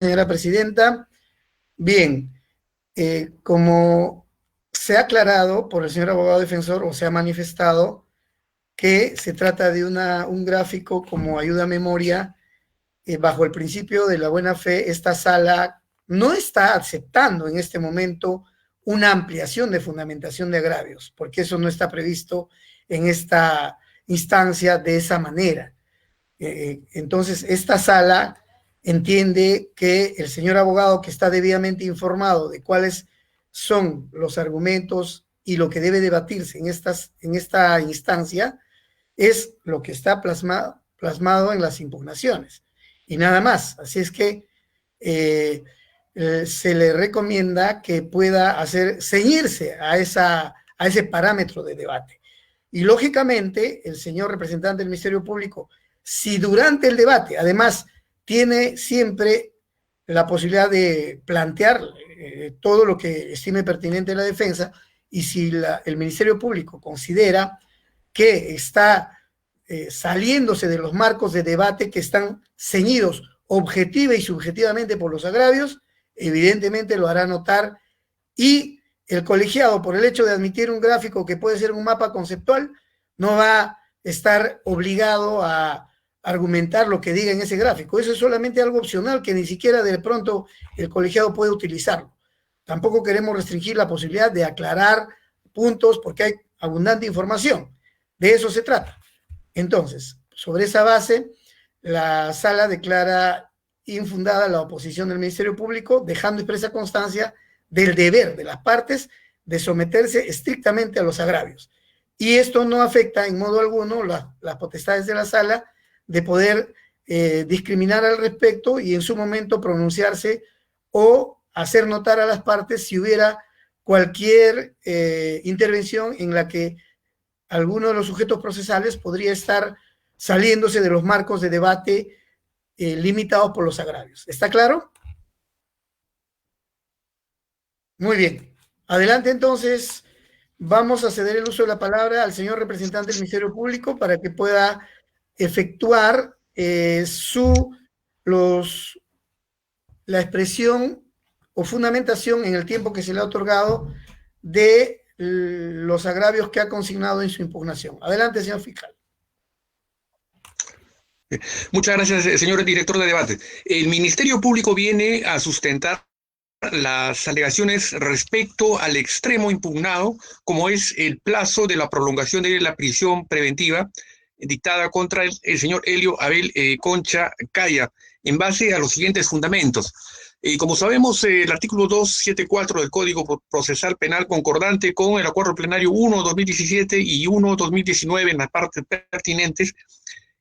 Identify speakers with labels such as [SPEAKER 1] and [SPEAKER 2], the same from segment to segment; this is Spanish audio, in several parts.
[SPEAKER 1] Señora presidenta. Bien, como se ha aclarado por el señor abogado defensor o se ha manifestado que se trata de un gráfico como ayuda a memoria, bajo el principio de la buena fe, esta sala no está aceptando en este momento una ampliación de fundamentación de agravios, porque eso no está previsto en esta instancia de esa manera. Entonces, esta sala entiende que el señor abogado, que está debidamente informado de cuáles son los argumentos y lo que debe debatirse en esta instancia, es lo que está plasmado en las impugnaciones. Y nada más. Así es que se le recomienda que pueda ceñirse a ese parámetro de debate. Y lógicamente, el señor representante del Ministerio Público, si durante el debate, además, tiene siempre la posibilidad de plantear todo lo que estime pertinente la defensa, y si el Ministerio Público considera que está saliéndose de los marcos de debate que están ceñidos objetiva y subjetivamente por los agravios, evidentemente lo hará notar, y el colegiado, por el hecho de admitir un gráfico que puede ser un mapa conceptual, no va a estar obligado a argumentar lo que diga en ese gráfico. Eso es solamente algo opcional que ni siquiera de pronto el colegiado puede utilizarlo. Tampoco queremos restringir la posibilidad de aclarar puntos porque hay abundante información. De eso se trata. Entonces, sobre esa base, la sala declara infundada la oposición del Ministerio Público, dejando expresa constancia del deber de las partes de someterse estrictamente a los agravios. Y esto no afecta en modo alguno las potestades de la sala de poder discriminar al respecto y en su momento pronunciarse o hacer notar a las partes si hubiera cualquier intervención en la que alguno de los sujetos procesales podría estar saliéndose de los marcos de debate limitados por los agravios. ¿Está claro? Muy bien. Adelante, entonces. Vamos a ceder el uso de la palabra al señor representante del Ministerio Público para que pueda efectuar la expresión o fundamentación en el tiempo que se le ha otorgado de los agravios que ha consignado en su impugnación. Adelante, señor fiscal.
[SPEAKER 2] Muchas gracias, señor director de debate. El Ministerio Público viene a sustentar las alegaciones respecto al extremo impugnado, como es el plazo de la prolongación de la prisión preventiva dictada contra el señor Helio Abel Concha Caya, en base a los siguientes fundamentos. Como sabemos, el artículo 274 del Código Procesal Penal, concordante con el Acuerdo Plenario 1-2017 y 1-2019 en las partes pertinentes,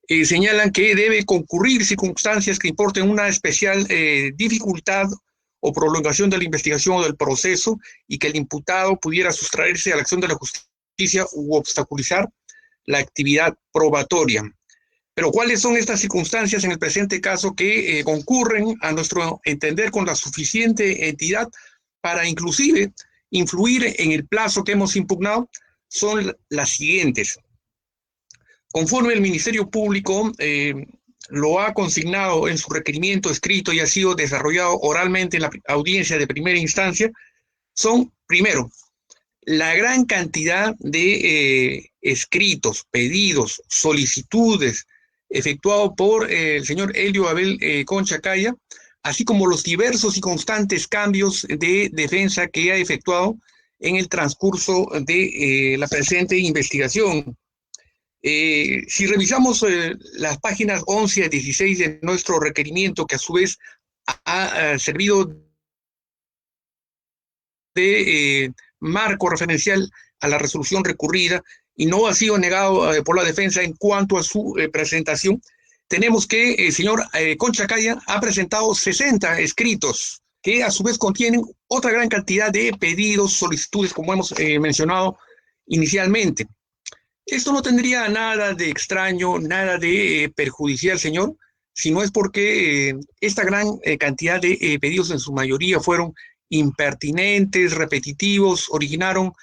[SPEAKER 2] señalan que debe concurrir circunstancias que importen una especial dificultad o prolongación de la investigación o del proceso, y que el imputado pudiera sustraerse a la acción de la justicia u obstaculizar la actividad probatoria. Pero ¿cuáles son estas circunstancias en el presente caso que concurren, a nuestro entender, con la suficiente entidad para inclusive influir en el plazo que hemos impugnado? Son las siguientes. Conforme el Ministerio Público lo ha consignado en su requerimiento escrito y ha sido desarrollado oralmente en la audiencia de primera instancia, son, primero, la gran cantidad de escritos, pedidos, solicitudes efectuados por el señor Helio Abel Concha Caya, así como los diversos y constantes cambios de defensa que ha efectuado en el transcurso de la presente investigación. Si revisamos las páginas 11 a 16 de nuestro requerimiento, que a su vez ha servido de marco referencial a la resolución recurrida y no ha sido negado por la defensa en cuanto a su presentación, tenemos que el señor Concha Caya ha presentado 60 escritos que a su vez contienen otra gran cantidad de pedidos, solicitudes, como hemos mencionado inicialmente. Esto no tendría nada de extraño, nada de perjudicial, señor, si no es porque esta gran cantidad de pedidos en su mayoría fueron impertinentes, repetitivos, originaron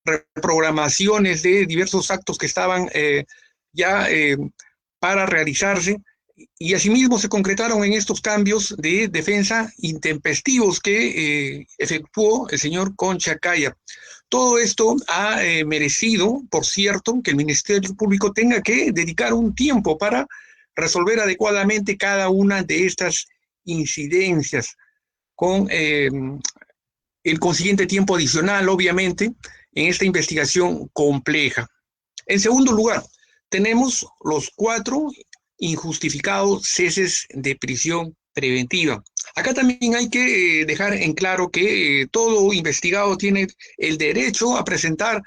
[SPEAKER 2] reprogramaciones de diversos actos que estaban ya para realizarse Y asimismo se concretaron en estos cambios de defensa intempestivos que efectuó el señor Concha Caya. Todo esto ha merecido, por cierto, que el Ministerio Público tenga que dedicar un tiempo para resolver adecuadamente cada una de estas incidencias, con el consiguiente tiempo adicional, obviamente, en esta investigación compleja. En segundo lugar, tenemos los 4 injustificados ceses de prisión preventiva. Acá también hay que dejar en claro que todo investigado tiene el derecho a presentar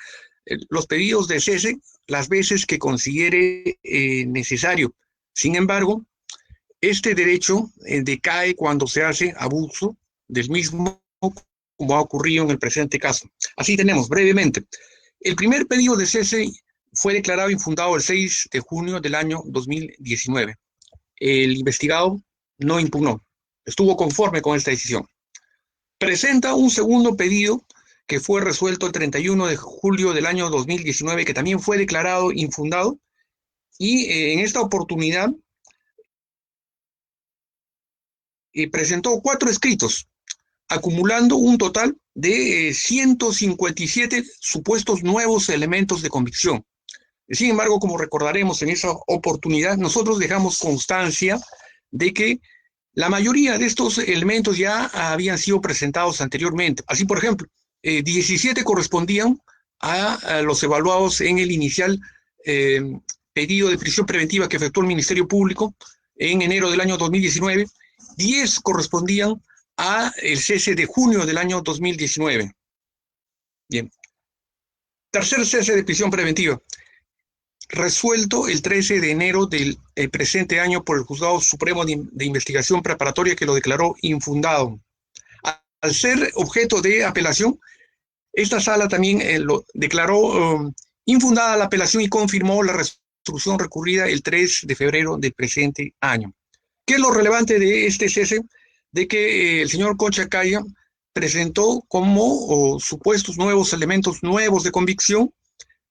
[SPEAKER 2] los pedidos de cese las veces que considere necesario. Sin embargo, este derecho decae cuando se hace abuso del mismo, como ha ocurrido en el presente caso. Así tenemos, brevemente, el primer pedido de cese fue declarado infundado el 6 de junio del año 2019. El investigado no impugnó, estuvo conforme con esta decisión. Presenta un segundo pedido que fue resuelto el 31 de julio del año 2019, que también fue declarado infundado, y en esta oportunidad presentó 4 escritos, acumulando un total de 157 supuestos nuevos elementos de convicción. Sin embargo, como recordaremos en esa oportunidad, nosotros dejamos constancia de que la mayoría de estos elementos ya habían sido presentados anteriormente. Así, por ejemplo, 17 correspondían a los evaluados en el inicial pedido de prisión preventiva que efectuó el Ministerio Público en enero del año 2019. 10 correspondían a el cese de junio del año 2019. Bien. Tercer cese de prisión preventiva, resuelto el 13 de enero del presente año por el Juzgado Supremo de Investigación Preparatoria, que lo declaró infundado. Al ser objeto de apelación, esta sala también lo declaró infundada la apelación y confirmó la resolución recurrida el 3 de febrero del presente año. ¿Qué es lo relevante de este cese? De que el señor Concha Caya presentó como supuestos nuevos elementos nuevos de convicción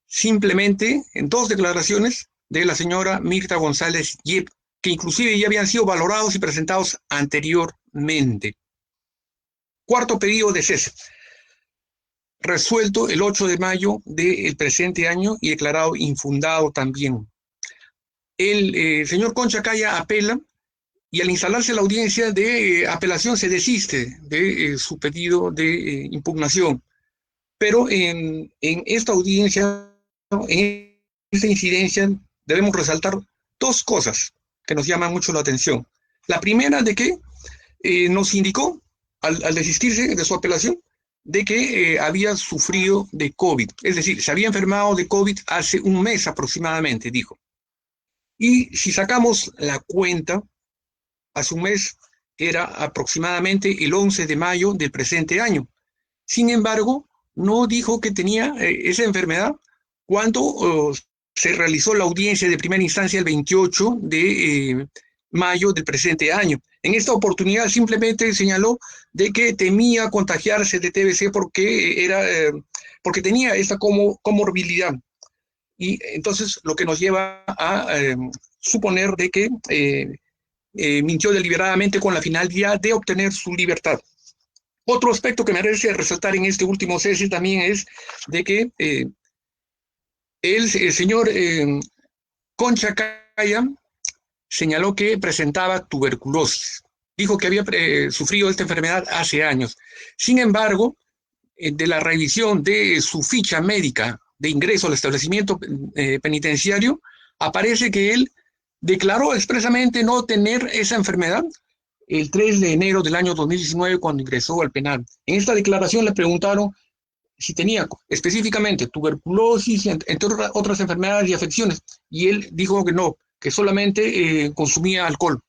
[SPEAKER 2] simplemente en 2 declaraciones de la señora Mirta González Yep, que inclusive ya habían sido valorados y presentados anteriormente. Cuarto pedido de cese, resuelto el 8 de mayo del presente año y declarado infundado también. El señor Concha Caya apela, y al instalarse la audiencia de apelación se desiste de su pedido de impugnación. Pero en esta audiencia, en esta incidencia, debemos resaltar 2 cosas que nos llaman mucho la atención. La primera, de que nos indicó, al desistirse de su apelación, de que había sufrido de COVID. Es decir, se había enfermado de COVID hace un mes aproximadamente, dijo. Y si sacamos la cuenta, hace un mes era aproximadamente el 11 de mayo del presente año. Sin embargo, no dijo que tenía esa enfermedad cuando se realizó la audiencia de primera instancia el 28 de mayo del presente año. En esta oportunidad simplemente señaló de que temía contagiarse de TBC porque tenía esta comorbilidad. Y entonces lo que nos lleva a suponer de que mintió deliberadamente con la finalidad de obtener su libertad. Otro aspecto que merece resaltar en este último cese también es de que el señor Concha Caya señaló que presentaba tuberculosis. Dijo que había sufrido esta enfermedad hace años. Sin embargo, de la revisión de su ficha médica de ingreso al establecimiento penitenciario, aparece que él declaró expresamente no tener esa enfermedad el 3 de enero del año 2019 cuando ingresó al penal. En esta declaración le preguntaron si tenía específicamente tuberculosis, entre otras enfermedades y afecciones, y él dijo que no, que solamente consumía alcohol.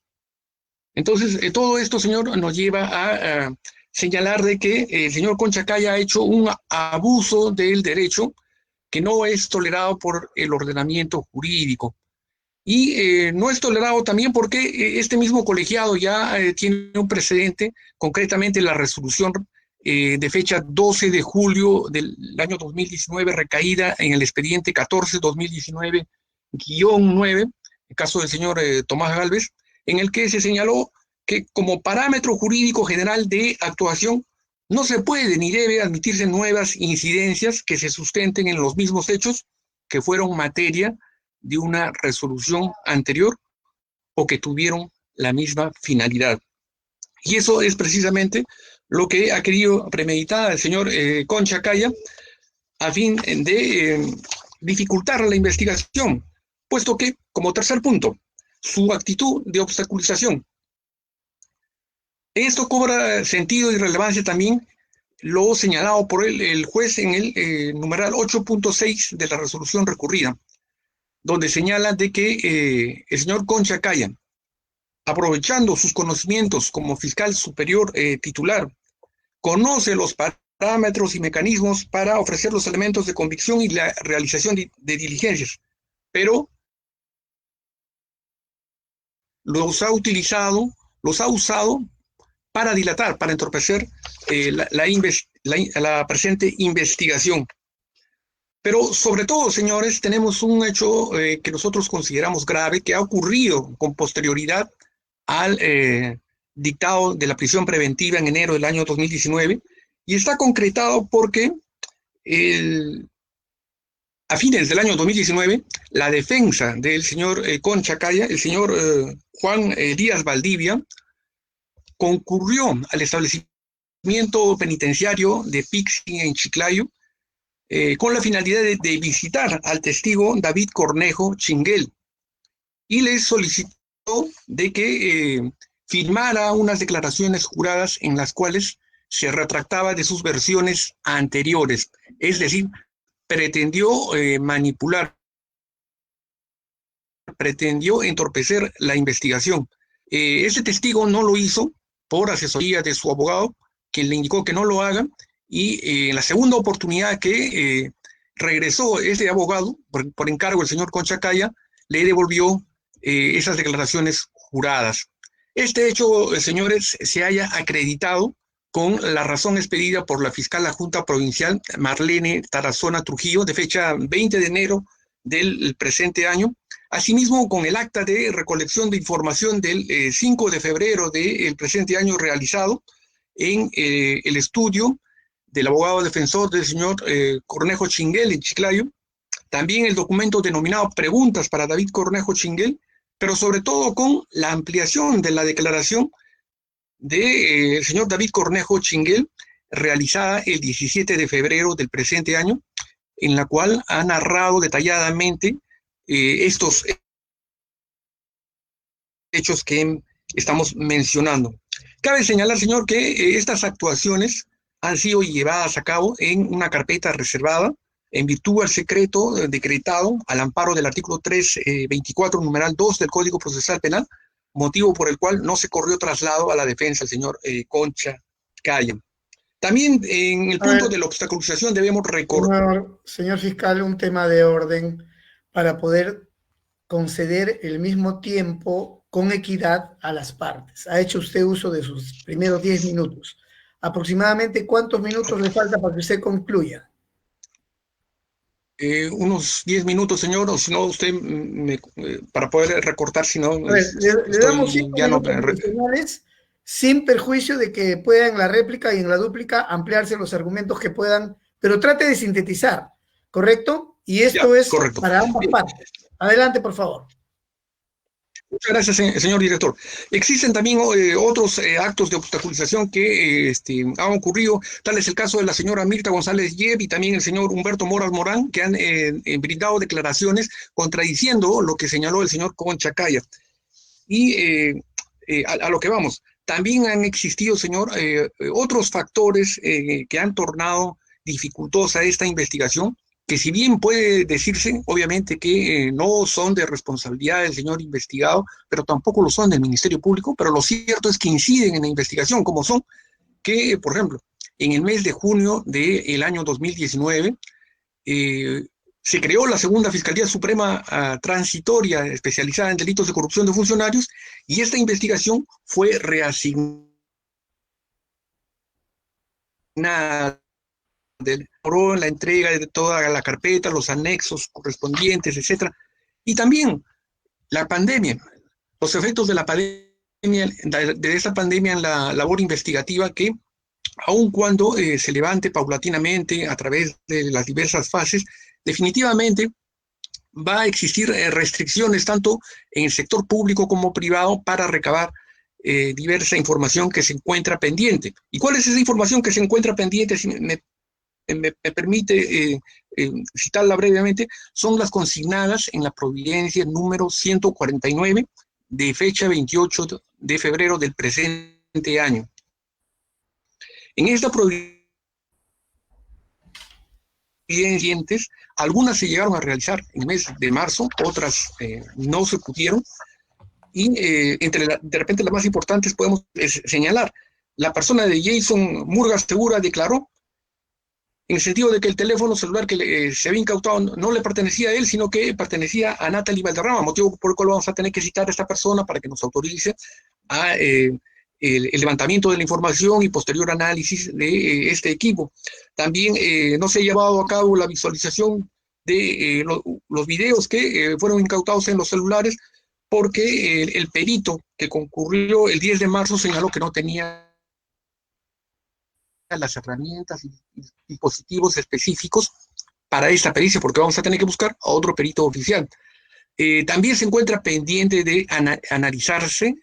[SPEAKER 2] Entonces, todo esto, señor, nos lleva a señalar de que el señor Concha Caya ha hecho un abuso del derecho que no es tolerado por el ordenamiento jurídico. Y no es tolerado también porque este mismo colegiado ya tiene un precedente, concretamente la resolución de fecha 12 de julio del año 2019, recaída en el expediente 14-2019-9, el caso del señor Tomás Gálvez, en el que se señaló que como parámetro jurídico general de actuación no se puede ni debe admitirse nuevas incidencias que se sustenten en los mismos hechos que fueron materia de una resolución anterior o que tuvieron la misma finalidad. Y eso es precisamente lo que ha querido premeditar el señor Concha Caya a fin de dificultar la investigación, puesto que, como tercer punto, su actitud de obstaculización. Esto cobra sentido y relevancia también lo señalado por el juez en el numeral 8.6 de la resolución recurrida, donde señala de que el señor Concha Caya, aprovechando sus conocimientos como fiscal superior titular, conoce los parámetros y mecanismos para ofrecer los elementos de convicción y la realización de diligencias, pero los ha usado para dilatar, para entorpecer la presente investigación. Pero sobre todo, señores, tenemos un hecho que nosotros consideramos grave, que ha ocurrido con posterioridad al dictado de la prisión preventiva en enero del año 2019, y está concretado porque a fines del año 2019, la defensa del señor Concha Caya, el señor Juan Díaz Valdivia, concurrió al establecimiento penitenciario de Pixi en Chiclayo con la finalidad de visitar al testigo David Cornejo Chinguel y le solicitó de que firmara unas declaraciones juradas en las cuales se retractaba de sus versiones anteriores, es decir, pretendió manipular, pretendió entorpecer la investigación. Este testigo no lo hizo por asesoría de su abogado, quien le indicó que no lo haga, y en la segunda oportunidad que regresó este abogado, por encargo del señor Concha Caya, le devolvió esas declaraciones juradas. Este hecho, señores, se haya acreditado con la razón expedida por la fiscal adjunta provincial Marlene Tarazona Trujillo, de fecha 20 de enero del presente año, asimismo con el acta de recolección de información del 5 de febrero del presente año realizado en el estudio del abogado defensor del señor Cornejo Chinguel en Chiclayo, también el documento denominado Preguntas para David Cornejo Chinguel, pero sobre todo con la ampliación de la declaración del señor David Cornejo Chinguel, realizada el 17 de febrero del presente año, en la cual ha narrado detalladamente estos hechos que estamos mencionando. Cabe señalar, señor, que estas actuaciones han sido llevadas a cabo en una carpeta reservada en virtud al secreto decretado al amparo del artículo 324, numeral 2 del Código Procesal Penal, motivo por el cual no se corrió traslado a la defensa del señor Concha Caya. También en el punto de la obstaculización debemos recordar...
[SPEAKER 1] Señor fiscal, un tema de orden para poder conceder el mismo tiempo con equidad a las partes. Ha hecho usted uso de sus primeros 10 minutos. ¿Aproximadamente cuántos minutos le falta para que usted concluya?
[SPEAKER 2] Unos 10 minutos, señor, o si no, usted para poder recortar, si no...
[SPEAKER 1] le damos 5 minutos adicionales sin perjuicio de que pueda en la réplica y en la dúplica ampliarse los argumentos que puedan, pero trate de sintetizar, ¿correcto? Y esto es correcto para ambas partes. Adelante, por favor.
[SPEAKER 2] Muchas gracias, señor director. Existen también otros actos de obstaculización que han ocurrido, tal es el caso de la señora Mirta González Yeb y también el señor Humberto Moras Morán, que han brindado declaraciones contradiciendo lo que señaló el señor Concha Caya. Y a lo que vamos, también han existido, señor, otros factores que han tornado dificultosa esta investigación, que si bien puede decirse, obviamente, que no son de responsabilidad del señor investigado, pero tampoco lo son del Ministerio Público, pero lo cierto es que inciden en la investigación, como son que, por ejemplo, en el mes de junio del año 2019, se creó la segunda Fiscalía Suprema Transitoria especializada en delitos de corrupción de funcionarios, y esta investigación fue reasignada en la entrega de toda la carpeta, los anexos correspondientes, etcétera. Y también La pandemia, los efectos de la pandemia, de esta pandemia en la labor investigativa que, aun cuando se levante paulatinamente a través de las diversas fases, definitivamente va a existir restricciones tanto en el sector público como privado para recabar diversa información que se encuentra pendiente. ¿Y cuál es esa información que se encuentra pendiente? Si me permite citarla brevemente, son las consignadas en la providencia número 149 de fecha 28 de febrero del presente año. En esta providencia, algunas se llegaron a realizar en el mes de marzo, otras no se pudieron, y de repente las más importantes podemos señalar. La persona de Jason Murgas Segura declaró en el sentido de que el teléfono celular que se había incautado no le pertenecía a él, sino que pertenecía a Natalie Valderrama, motivo por el cual vamos a tener que citar a esta persona para que nos autorice a el levantamiento de la información y posterior análisis de este equipo. También no se ha llevado a cabo la visualización de los videos que fueron incautados en los celulares, porque el perito que concurrió el 10 de marzo señaló que no tenía las herramientas y dispositivos específicos para esta pericia, porque vamos a tener que buscar a otro perito oficial. También se encuentra pendiente de analizarse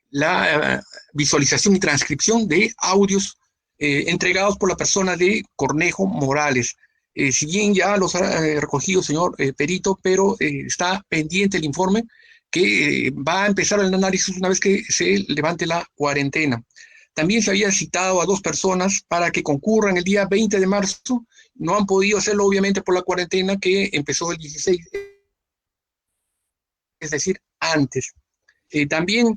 [SPEAKER 2] la visualización y transcripción de audios entregados por la persona de Cornejo Morales. Si bien ya los ha recogido, señor perito, pero está pendiente el informe que va a empezar el análisis una vez que se levante la cuarentena. También se había citado a 2 personas para que concurran el día 20 de marzo. No han podido hacerlo, obviamente, por la cuarentena que empezó el 16, es decir, antes. También,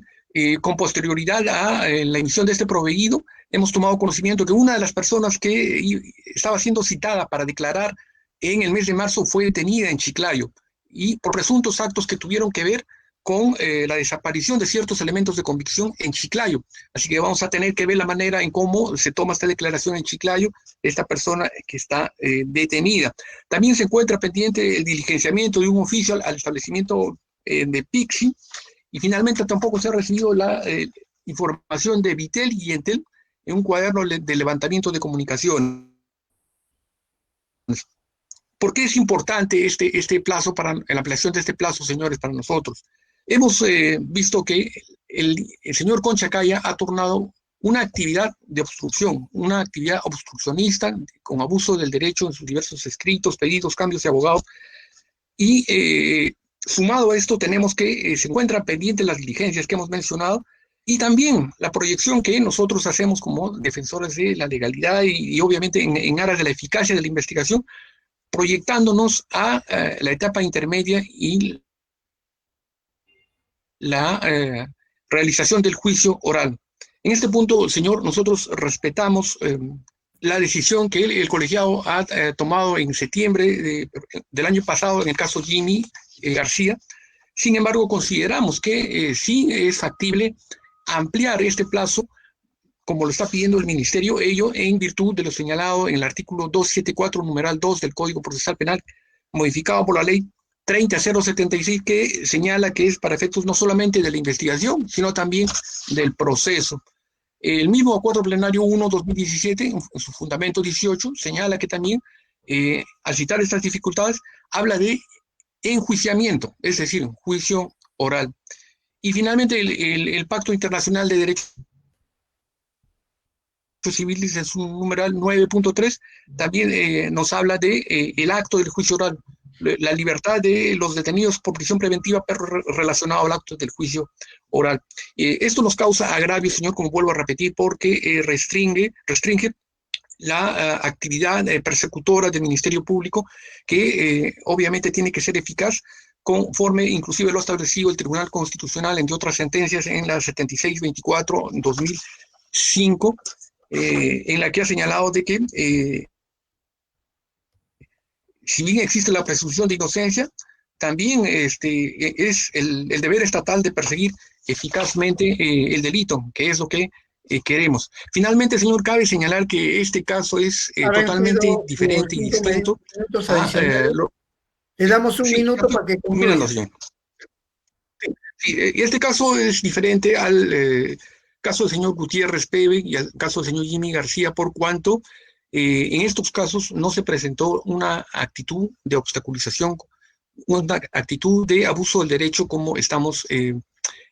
[SPEAKER 2] con posterioridad a la emisión de este proveído, hemos tomado conocimiento que una de las personas que estaba siendo citada para declarar en el mes de marzo fue detenida en Chiclayo, y por presuntos actos que tuvieron que ver con la desaparición de ciertos elementos de convicción en Chiclayo. Así que vamos a tener que ver la manera en cómo se toma esta declaración en Chiclayo, esta persona que está detenida. También se encuentra pendiente el diligenciamiento de un oficio al establecimiento de Pixi, y finalmente tampoco se ha recibido la información de Vitel y Entel en un cuaderno de levantamiento de comunicaciones. ¿Por qué es importante este plazo, para la ampliación de este plazo, señores, para nosotros? Hemos visto que el señor Concha Caya ha tornado una actividad de obstrucción, una actividad obstruccionista, con abuso del derecho en sus diversos escritos, pedidos, cambios de abogados, y sumado a esto tenemos que se encuentran pendientes las diligencias que hemos mencionado, y también la proyección que nosotros hacemos como defensores de la legalidad y obviamente en aras de la eficacia de la investigación, proyectándonos a la etapa intermedia y la realización del juicio oral. En este punto, señor, nosotros respetamos la decisión que el colegiado ha tomado en septiembre del año pasado en el caso Jimmy García. Sin embargo, consideramos que sí es factible ampliar este plazo, como lo está pidiendo el Ministerio, ello en virtud de lo señalado en el artículo 274, numeral 2 del Código Procesal Penal, modificado por la ley 30.076, que señala que es para efectos no solamente de la investigación, sino también del proceso. El mismo Acuerdo Plenario 1/2017, en su fundamento 18, señala que también, al citar estas dificultades, habla de enjuiciamiento, es decir, juicio oral. Y finalmente, el Pacto Internacional de Derechos Civiles, en su numeral 9.3, también nos habla de el acto del juicio oral, la libertad de los detenidos por prisión preventiva, pero relacionado al acto del juicio oral. Esto nos causa agravio, señor, como vuelvo a repetir, porque restringe la actividad persecutora del Ministerio Público, que obviamente tiene que ser eficaz, conforme inclusive lo ha establecido el Tribunal Constitucional, entre otras sentencias, en la 7624/2005, en la que ha señalado de que si bien existe la presunción de inocencia, también es el deber estatal de perseguir eficazmente el delito, que es lo que queremos. Finalmente, señor, cabe señalar que este caso es totalmente diferente y distinto.
[SPEAKER 1] Le damos un minuto para que concluya.
[SPEAKER 2] Señor. Sí, este caso es diferente al caso del señor Gutiérrez Peve y al caso del señor Jimmy García, por cuanto en estos casos no se presentó una actitud de obstaculización, una actitud de abuso del derecho como estamos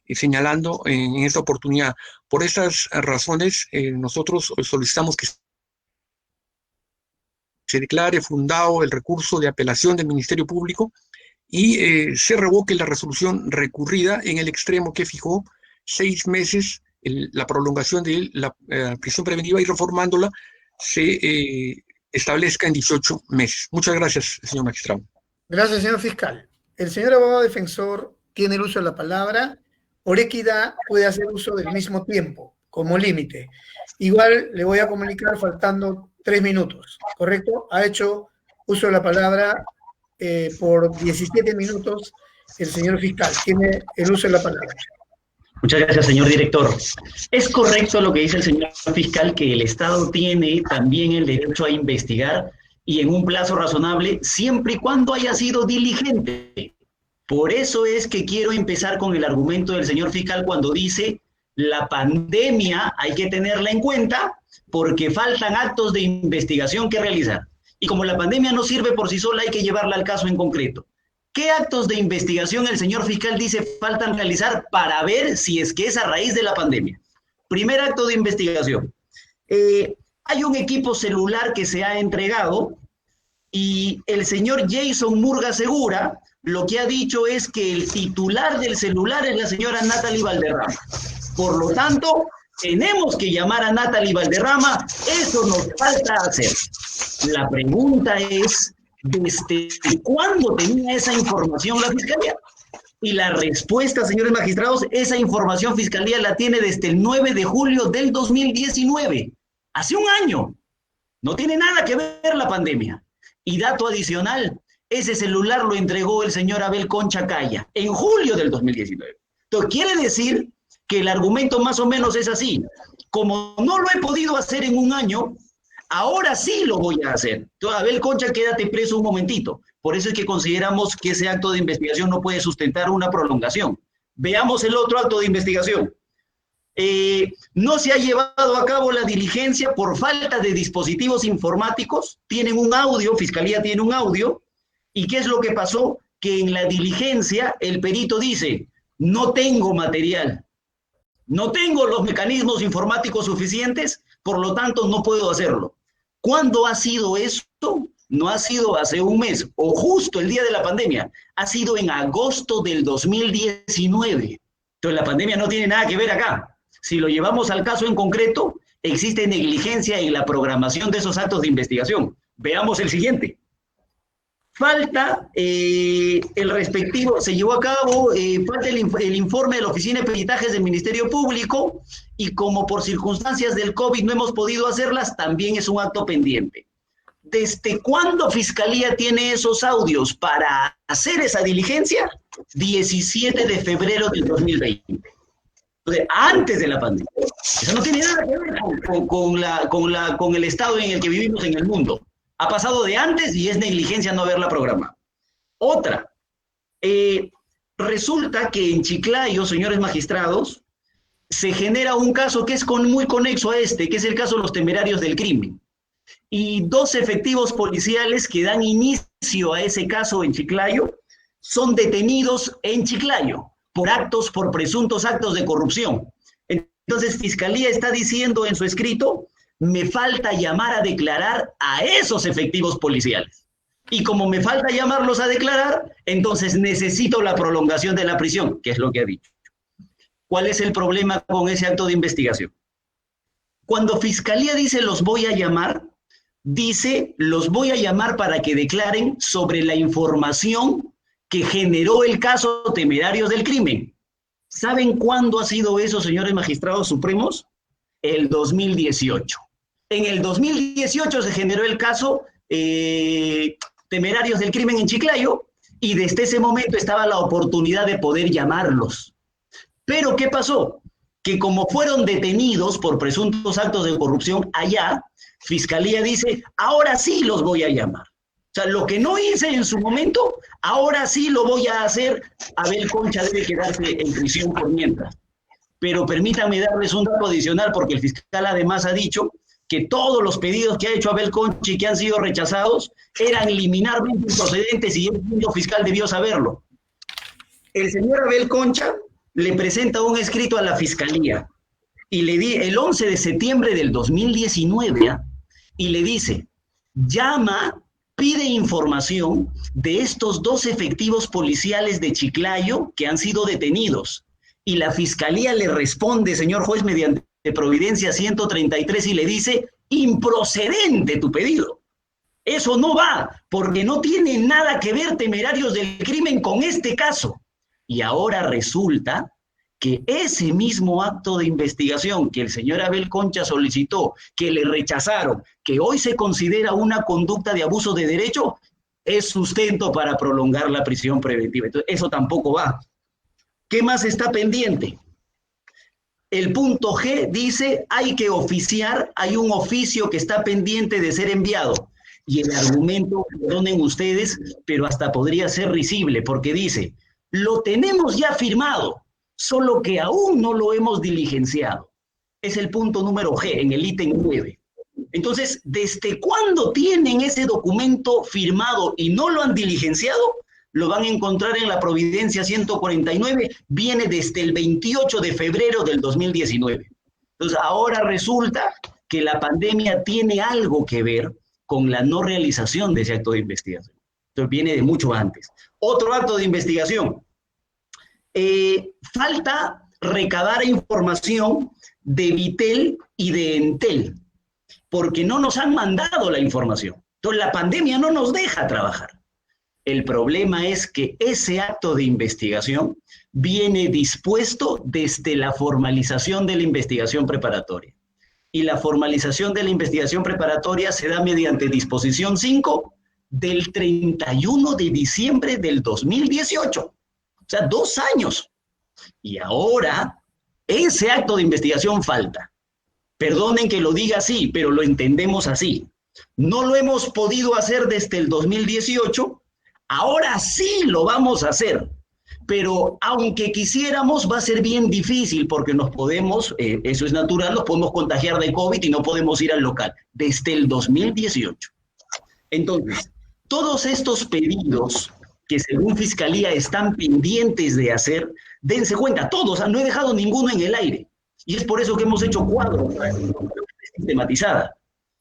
[SPEAKER 2] señalando en esta oportunidad. Por esas razones, nosotros solicitamos que se declare fundado el recurso de apelación del Ministerio Público y se revoque la resolución recurrida en el extremo que fijó 6 meses la prolongación de la prisión preventiva, y reformándola se establezca en 18 meses. Muchas gracias, señor magistrado.
[SPEAKER 1] Gracias, señor fiscal. El señor abogado defensor tiene el uso de la palabra. Por equidad puede hacer uso del mismo tiempo como límite. Igual le voy a comunicar faltando 3 minutos, ¿correcto? Ha hecho uso de la palabra por 17 minutos el señor fiscal. Tiene el uso de la palabra.
[SPEAKER 3] Muchas gracias, señor director. Es correcto lo que dice el señor fiscal, que el Estado tiene también el derecho a investigar y en un plazo razonable, siempre y cuando haya sido diligente. Por eso es que quiero empezar con el argumento del señor fiscal cuando dice la pandemia hay que tenerla en cuenta porque faltan actos de investigación que realizar. Y como la pandemia no sirve por sí sola, hay que llevarla al caso en concreto. ¿Qué actos de investigación el señor fiscal dice faltan realizar para ver si es que es a raíz de la pandemia? Primer acto de investigación. Hay un equipo celular que se ha entregado y el señor Jason Murga Segura lo que ha dicho es que el titular del celular es la señora Natalie Valderrama. Por lo tanto, tenemos que llamar a Natalie Valderrama. Eso nos falta hacer. La pregunta es, ¿desde cuándo tenía esa información la Fiscalía? Y la respuesta, señores magistrados, esa información Fiscalía la tiene desde el 9 de julio del 2019. Hace un año. No tiene nada que ver la pandemia. Y dato adicional, ese celular lo entregó el señor Abel Concha Caya en julio del 2019. Entonces, quiere decir que el argumento más o menos es así. Como no lo he podido hacer en un año, ahora sí lo voy a hacer. Entonces, Abel Concha, quédate preso un momentito. Por eso es que consideramos que ese acto de investigación no puede sustentar una prolongación. Veamos el otro acto de investigación. No se ha llevado a cabo la diligencia por falta de dispositivos informáticos. Tienen un audio, Fiscalía tiene un audio. ¿Y qué es lo que pasó? Que en la diligencia el perito dice, no tengo material, no tengo los mecanismos informáticos suficientes, por lo tanto no puedo hacerlo. ¿Cuándo ha sido esto? No ha sido hace un mes o justo el día de la pandemia, ha sido en agosto del 2019. Entonces la pandemia no tiene nada que ver acá. Si lo llevamos al caso en concreto, existe negligencia en la programación de esos actos de investigación. Veamos el siguiente. Falta el respectivo, se llevó a cabo, falta el informe de la Oficina de Peritajes del Ministerio Público y como por circunstancias del COVID no hemos podido hacerlas, también es un acto pendiente. ¿Desde cuándo Fiscalía tiene esos audios para hacer esa diligencia? 17 de febrero del 2020. Entonces, antes de la pandemia. Eso no tiene nada que ver con el estado en el que vivimos en el mundo. Ha pasado de antes y es negligencia no haberla programado. Otra, resulta que en Chiclayo, señores magistrados, se genera un caso que es muy conexo a este, que es el caso de los temerarios del crimen. Y 2 efectivos policiales que dan inicio a ese caso en Chiclayo son detenidos en Chiclayo por presuntos actos de corrupción. Entonces, Fiscalía está diciendo en su escrito, me falta llamar a declarar a esos efectivos policiales. Y como me falta llamarlos a declarar, entonces necesito la prolongación de la prisión, que es lo que ha dicho. ¿Cuál es el problema con ese acto de investigación? Cuando Fiscalía dice los voy a llamar, dice los voy a llamar para que declaren sobre la información que generó el caso Temerarios del Crimen. ¿Saben cuándo ha sido eso, señores magistrados supremos? El 2018. En el 2018 se generó el caso Temerarios del Crimen en Chiclayo y desde ese momento estaba la oportunidad de poder llamarlos. Pero ¿qué pasó? Que como fueron detenidos por presuntos actos de corrupción allá, Fiscalía dice, ahora sí los voy a llamar. O sea, lo que no hice en su momento, ahora sí lo voy a hacer. Abel Concha debe quedarse en prisión por mientras. Pero permítanme darles un dato adicional, porque el fiscal además ha dicho que todos los pedidos que ha hecho Abel Concha y que han sido rechazados eran liminarmente improcedentes, y el mundo fiscal debió saberlo. El señor Abel Concha le presenta un escrito a la fiscalía y le di el 11 de septiembre del 2019 y le dice: llama, pide información de estos 2 efectivos policiales de Chiclayo que han sido detenidos. Y la fiscalía le responde, señor juez, mediante providencia 133, y le dice: improcedente tu pedido. Eso no va, porque no tiene nada que ver Temerarios del Crimen con este caso. Y ahora resulta que ese mismo acto de investigación que el señor Abel Concha solicitó, que le rechazaron, que hoy se considera una conducta de abuso de derecho, es sustento para prolongar la prisión preventiva. Entonces, eso tampoco va. ¿Qué más está pendiente? El punto G dice: hay que oficiar, hay un oficio que está pendiente de ser enviado. Y el argumento, perdonen ustedes, pero hasta podría ser risible, porque dice: lo tenemos ya firmado, solo que aún no lo hemos diligenciado. Es el punto número G, en el ítem 9. Entonces, ¿desde cuándo tienen ese documento firmado y no lo han diligenciado? Lo van a encontrar en la providencia 149, viene desde el 28 de febrero del 2019. Entonces, ahora resulta que la pandemia tiene algo que ver con la no realización de ese acto de investigación. Entonces, viene de mucho antes. Otro acto de investigación. Falta recabar información de Vitel y de Entel, porque no nos han mandado la información. Entonces, la pandemia no nos deja trabajar. El problema es que ese acto de investigación viene dispuesto desde la formalización de la investigación preparatoria. Y la formalización de la investigación preparatoria se da mediante disposición 5 del 31 de diciembre del 2018. O sea, 2 años. Y ahora ese acto de investigación falta. Perdonen que lo diga así, pero lo entendemos así. No lo hemos podido hacer desde el 2018. Ahora sí lo vamos a hacer, pero aunque quisiéramos va a ser bien difícil, porque nos podemos, eso es natural, nos podemos contagiar de COVID y no podemos ir al local, desde el 2018. Entonces, todos estos pedidos que según Fiscalía están pendientes de hacer, dense cuenta, todos, no he dejado ninguno en el aire, y es por eso que hemos hecho 4 sistematizada,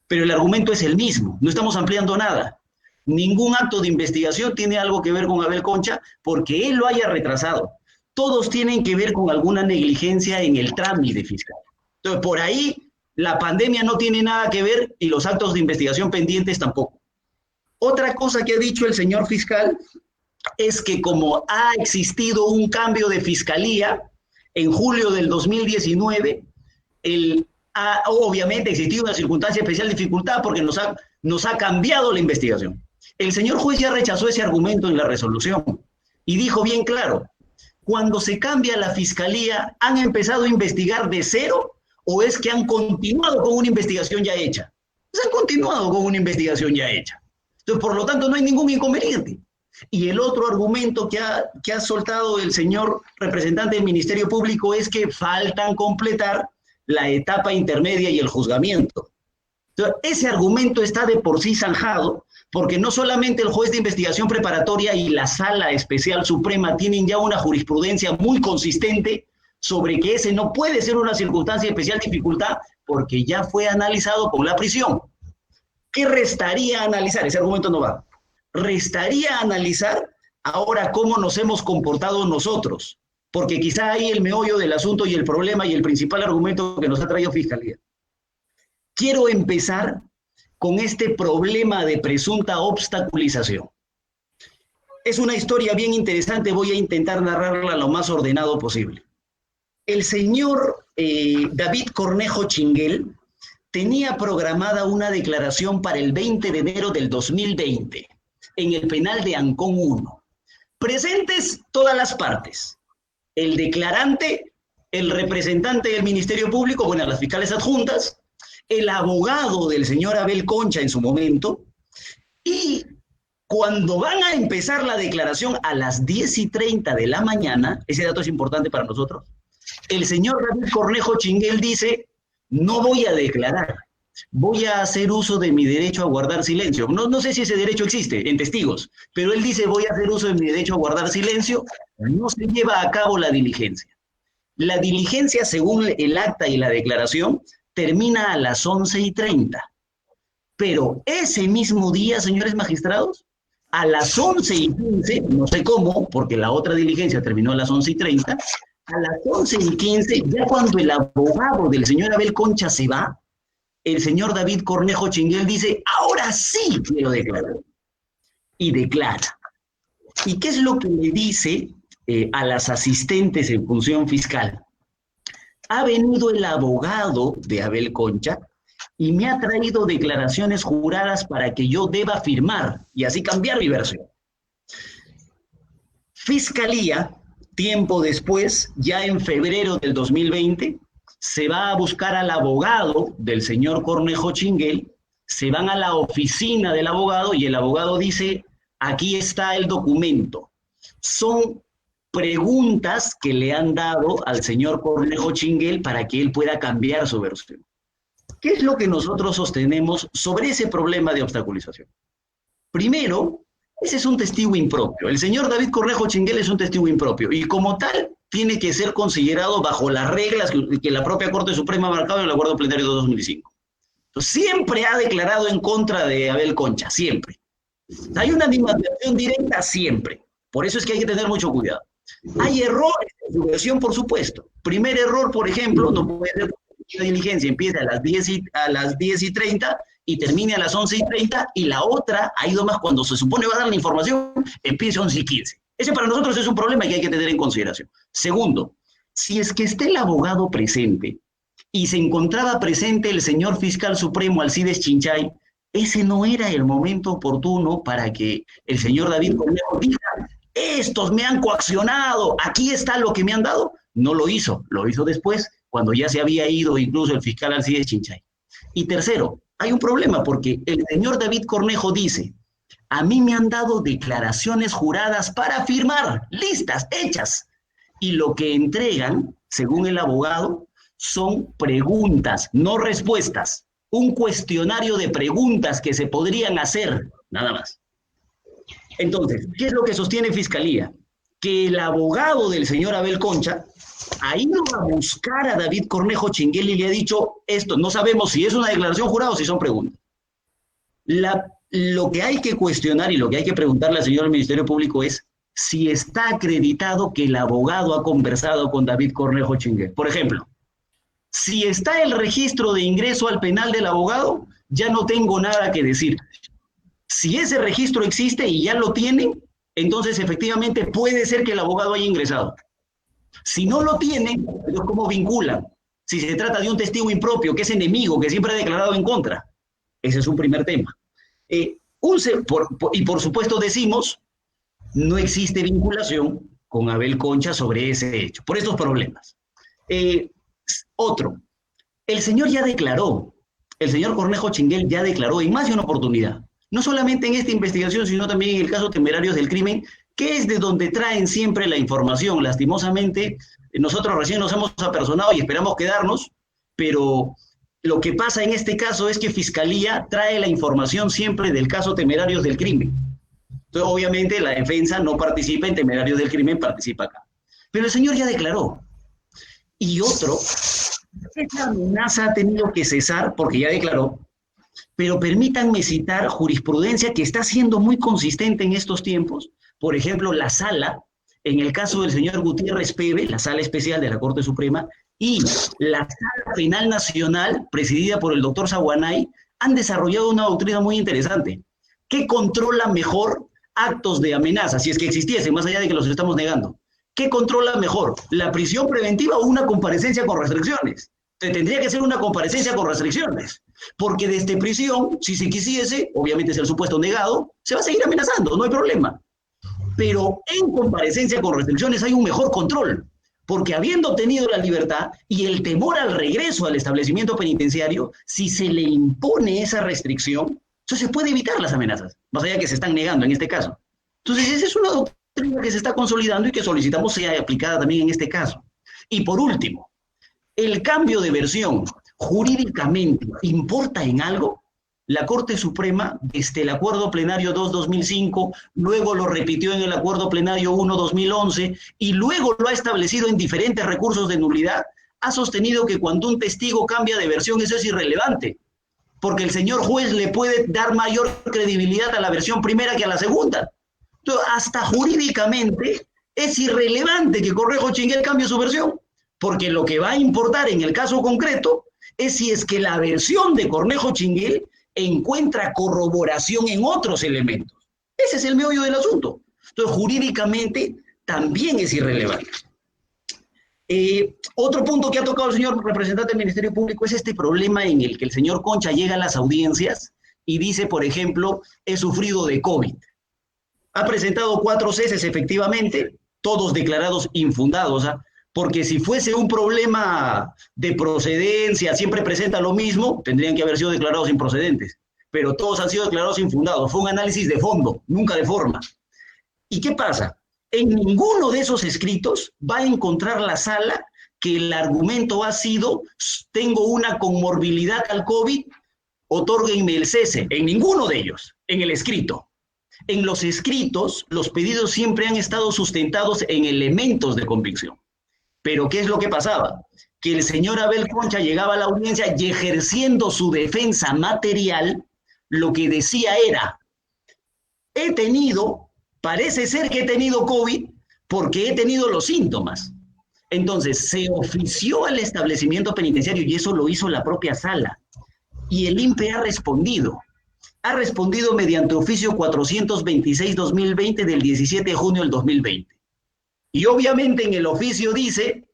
[SPEAKER 3] pero el argumento es el mismo, no estamos ampliando nada. Ningún acto de investigación tiene algo que ver con Abel Concha porque él lo haya retrasado. Todos tienen que ver con alguna negligencia en el trámite fiscal. Entonces, por ahí la pandemia no tiene nada que ver y los actos de investigación pendientes tampoco. Otra cosa que ha dicho el señor fiscal es que como ha existido un cambio de fiscalía en julio del 2019, obviamente ha existido una circunstancia de especial dificultad porque nos ha cambiado la investigación. El señor juez ya rechazó ese argumento en la resolución y dijo bien claro: cuando se cambia la fiscalía, ¿han empezado a investigar de cero o es que han continuado con una investigación ya hecha? Pues han continuado con una investigación ya hecha. Entonces, por lo tanto, no hay ningún inconveniente. Y el otro argumento que ha soltado el señor representante del Ministerio Público es que faltan completar la etapa intermedia y el juzgamiento. Entonces, ese argumento está de por sí zanjado, porque no solamente el juez de investigación preparatoria y la Sala Especial Suprema tienen ya una jurisprudencia muy consistente sobre que ese no puede ser una circunstancia de especial dificultad porque ya fue analizado con la prisión. ¿Qué restaría analizar? Ese argumento no va. Restaría analizar ahora cómo nos hemos comportado nosotros, porque quizá ahí el meollo del asunto y el problema y el principal argumento que nos ha traído Fiscalía. Quiero empezar con este problema de presunta obstaculización. Es una historia bien interesante, voy a intentar narrarla lo más ordenado posible. El señor David Cornejo Chinguel tenía programada una declaración para el 20 de enero del 2020 en el penal de Ancón 1. Presentes todas las partes. El declarante, el representante del Ministerio Público, bueno, las fiscales adjuntas, el abogado del señor Abel Concha en su momento, y Cuando van a empezar la declaración a las 10:30 de la mañana, ese dato es importante para nosotros, el señor David Cornejo Chinguel dice, no voy a declarar, voy a hacer uso de mi derecho a guardar silencio. No sé si ese derecho existe en testigos, pero él dice, voy a hacer uso de mi derecho a guardar silencio, no se lleva a cabo la diligencia. La diligencia, según el acta y la declaración, termina a las 11:30. Pero ese mismo día, señores magistrados, a las 11:15, no sé cómo, porque la otra diligencia terminó a las 11:30, a las 11:15, ya cuando el abogado del señor Abel Concha se va, el señor David Cornejo Chinguel dice, ahora sí quiero declarar. Y declara. ¿Y qué es lo que le dice a las asistentes en función fiscal? Ha venido el abogado de Abel Concha y me ha traído declaraciones juradas para que yo deba firmar y así cambiar mi versión. Fiscalía, tiempo después, ya en febrero del 2020, se va a buscar al abogado del señor Cornejo Chinguel, se van a la oficina del abogado y el abogado dice, aquí está el documento. Son preguntas que le han dado al señor Cornejo Chinguel para que él pueda cambiar su versión. ¿Qué es lo que nosotros sostenemos sobre ese problema de obstaculización? Primero, ese es un testigo impropio. El señor David Cornejo Chinguel es un testigo impropio y como tal tiene que ser considerado bajo las reglas que la propia Corte Suprema ha marcado en el Acuerdo Plenario de 2005. Entonces, siempre ha declarado en contra de Abel Concha, siempre. Hay una animadversión directa siempre. Por eso es que hay que tener mucho cuidado. Hay errores en su versión, por supuesto. Primer error, por ejemplo, no puede ser que la diligencia empiece a las 10:30 y termine a las 11:30 y la otra, ha ido más cuando se supone va a dar la información, empiece a 11:15. Ese para nosotros es un problema que hay que tener en consideración. Segundo, si es que está el abogado presente y se encontraba presente el señor fiscal supremo Alcides Chinchay, ese no era el momento oportuno para que el señor David Cornejo diga, estos me han coaccionado, aquí está lo que me han dado. No lo hizo después, cuando ya se había ido incluso el fiscal Alcides Chinchay. Y tercero, hay un problema porque el señor David Cornejo dice, a mí me han dado declaraciones juradas para firmar, listas, hechas. Y lo que entregan, según el abogado, son preguntas, no respuestas. Un cuestionario de preguntas que se podrían hacer, nada más. Entonces, ¿qué es lo que sostiene Fiscalía? Que el abogado del señor Abel Concha ha ido a buscar a David Cornejo Chinguel y le ha dicho esto. No sabemos si es una declaración jurada o si son preguntas. Lo que hay que cuestionar y lo que hay que preguntarle al señor Ministerio Público es si está acreditado que el abogado ha conversado con David Cornejo Chinguel. Por ejemplo, si está el registro de ingreso al penal del abogado, ya no tengo nada que decir. Si ese registro existe y ya lo tienen, entonces efectivamente puede ser que el abogado haya ingresado. Si no lo tienen, entonces ¿cómo vinculan? Si se trata de un testigo impropio, que es enemigo, que siempre ha declarado en contra. Ese es un primer tema. Y por supuesto decimos, no existe vinculación con Abel Concha sobre ese hecho, por estos problemas. Otro, el señor ya declaró, el señor Cornejo Chinguel ya declaró en más de una oportunidad, no solamente en esta investigación, sino también en el caso Temerarios del Crimen, que es de donde traen siempre la información. Lastimosamente, nosotros recién nos hemos apersonado y esperamos quedarnos, pero lo que pasa en este caso es que Fiscalía trae la información siempre del caso Temerarios del Crimen. Entonces, obviamente, la defensa no participa en Temerarios del Crimen, participa acá. Pero el señor ya declaró. Y otro, esa amenaza ha tenido que cesar porque ya declaró, pero permítanme citar jurisprudencia que está siendo muy consistente en estos tiempos. Por ejemplo, la sala, en el caso del señor Gutiérrez Pebe, la sala especial de la Corte Suprema, y la Sala Penal Nacional, presidida por el doctor Saguanay, han desarrollado una doctrina muy interesante. ¿Qué controla mejor actos de amenaza, si es que existiesen, más allá de que los estamos negando? ¿Qué controla mejor, la prisión preventiva o una comparecencia con restricciones? Tendría que ser una comparecencia con restricciones, porque desde prisión, si se quisiese, obviamente es el supuesto negado, se va a seguir amenazando, no hay problema. Pero en comparecencia con restricciones hay un mejor control, porque habiendo obtenido la libertad y el temor al regreso al establecimiento penitenciario, si se le impone esa restricción, Entonces se puede evitar las amenazas, más allá que se están negando en este caso. Entonces esa es una doctrina que se está consolidando y que solicitamos sea aplicada también en este caso. Y por último, el cambio de versión jurídicamente importa en algo. La Corte Suprema, desde el Acuerdo Plenario 2-2005, luego lo repitió en el Acuerdo Plenario 1-2011 y luego lo ha establecido en diferentes recursos de nulidad, ha sostenido que cuando un testigo cambia de versión eso es irrelevante, porque el señor juez le puede dar mayor credibilidad a la versión primera que a la segunda. Entonces, hasta jurídicamente es irrelevante que Cornejo Chinguel cambie su versión, porque lo que va a importar en el caso concreto es si es que la versión de Cornejo Chinguel encuentra corroboración en otros elementos. Ese es el meollo del asunto. Entonces, jurídicamente también es irrelevante. Otro punto que ha tocado el señor representante del Ministerio Público es este problema en el que el señor Concha llega a las audiencias y dice, por ejemplo, he sufrido de COVID. Ha presentado 4 ceses, efectivamente, todos declarados infundados, porque si fuese un problema de procedencia, siempre presenta lo mismo, tendrían que haber sido declarados improcedentes, pero todos han sido declarados infundados. Fue un análisis de fondo, nunca de forma. ¿Y qué pasa? En ninguno de esos escritos va a encontrar la sala que el argumento ha sido, tengo una comorbilidad al COVID, otórguenme el cese. En ninguno de ellos, en el escrito. En los escritos, los pedidos siempre han estado sustentados en elementos de convicción. Pero ¿qué es lo que pasaba? Que el señor Abel Concha llegaba a la audiencia y ejerciendo su defensa material, lo que decía era, parece ser que he tenido COVID porque he tenido los síntomas. Entonces, se ofició al establecimiento penitenciario y eso lo hizo la propia sala. Y el INPE ha respondido. Ha respondido mediante oficio 426-2020 del 17 de junio del 2020. Y obviamente en el oficio dice,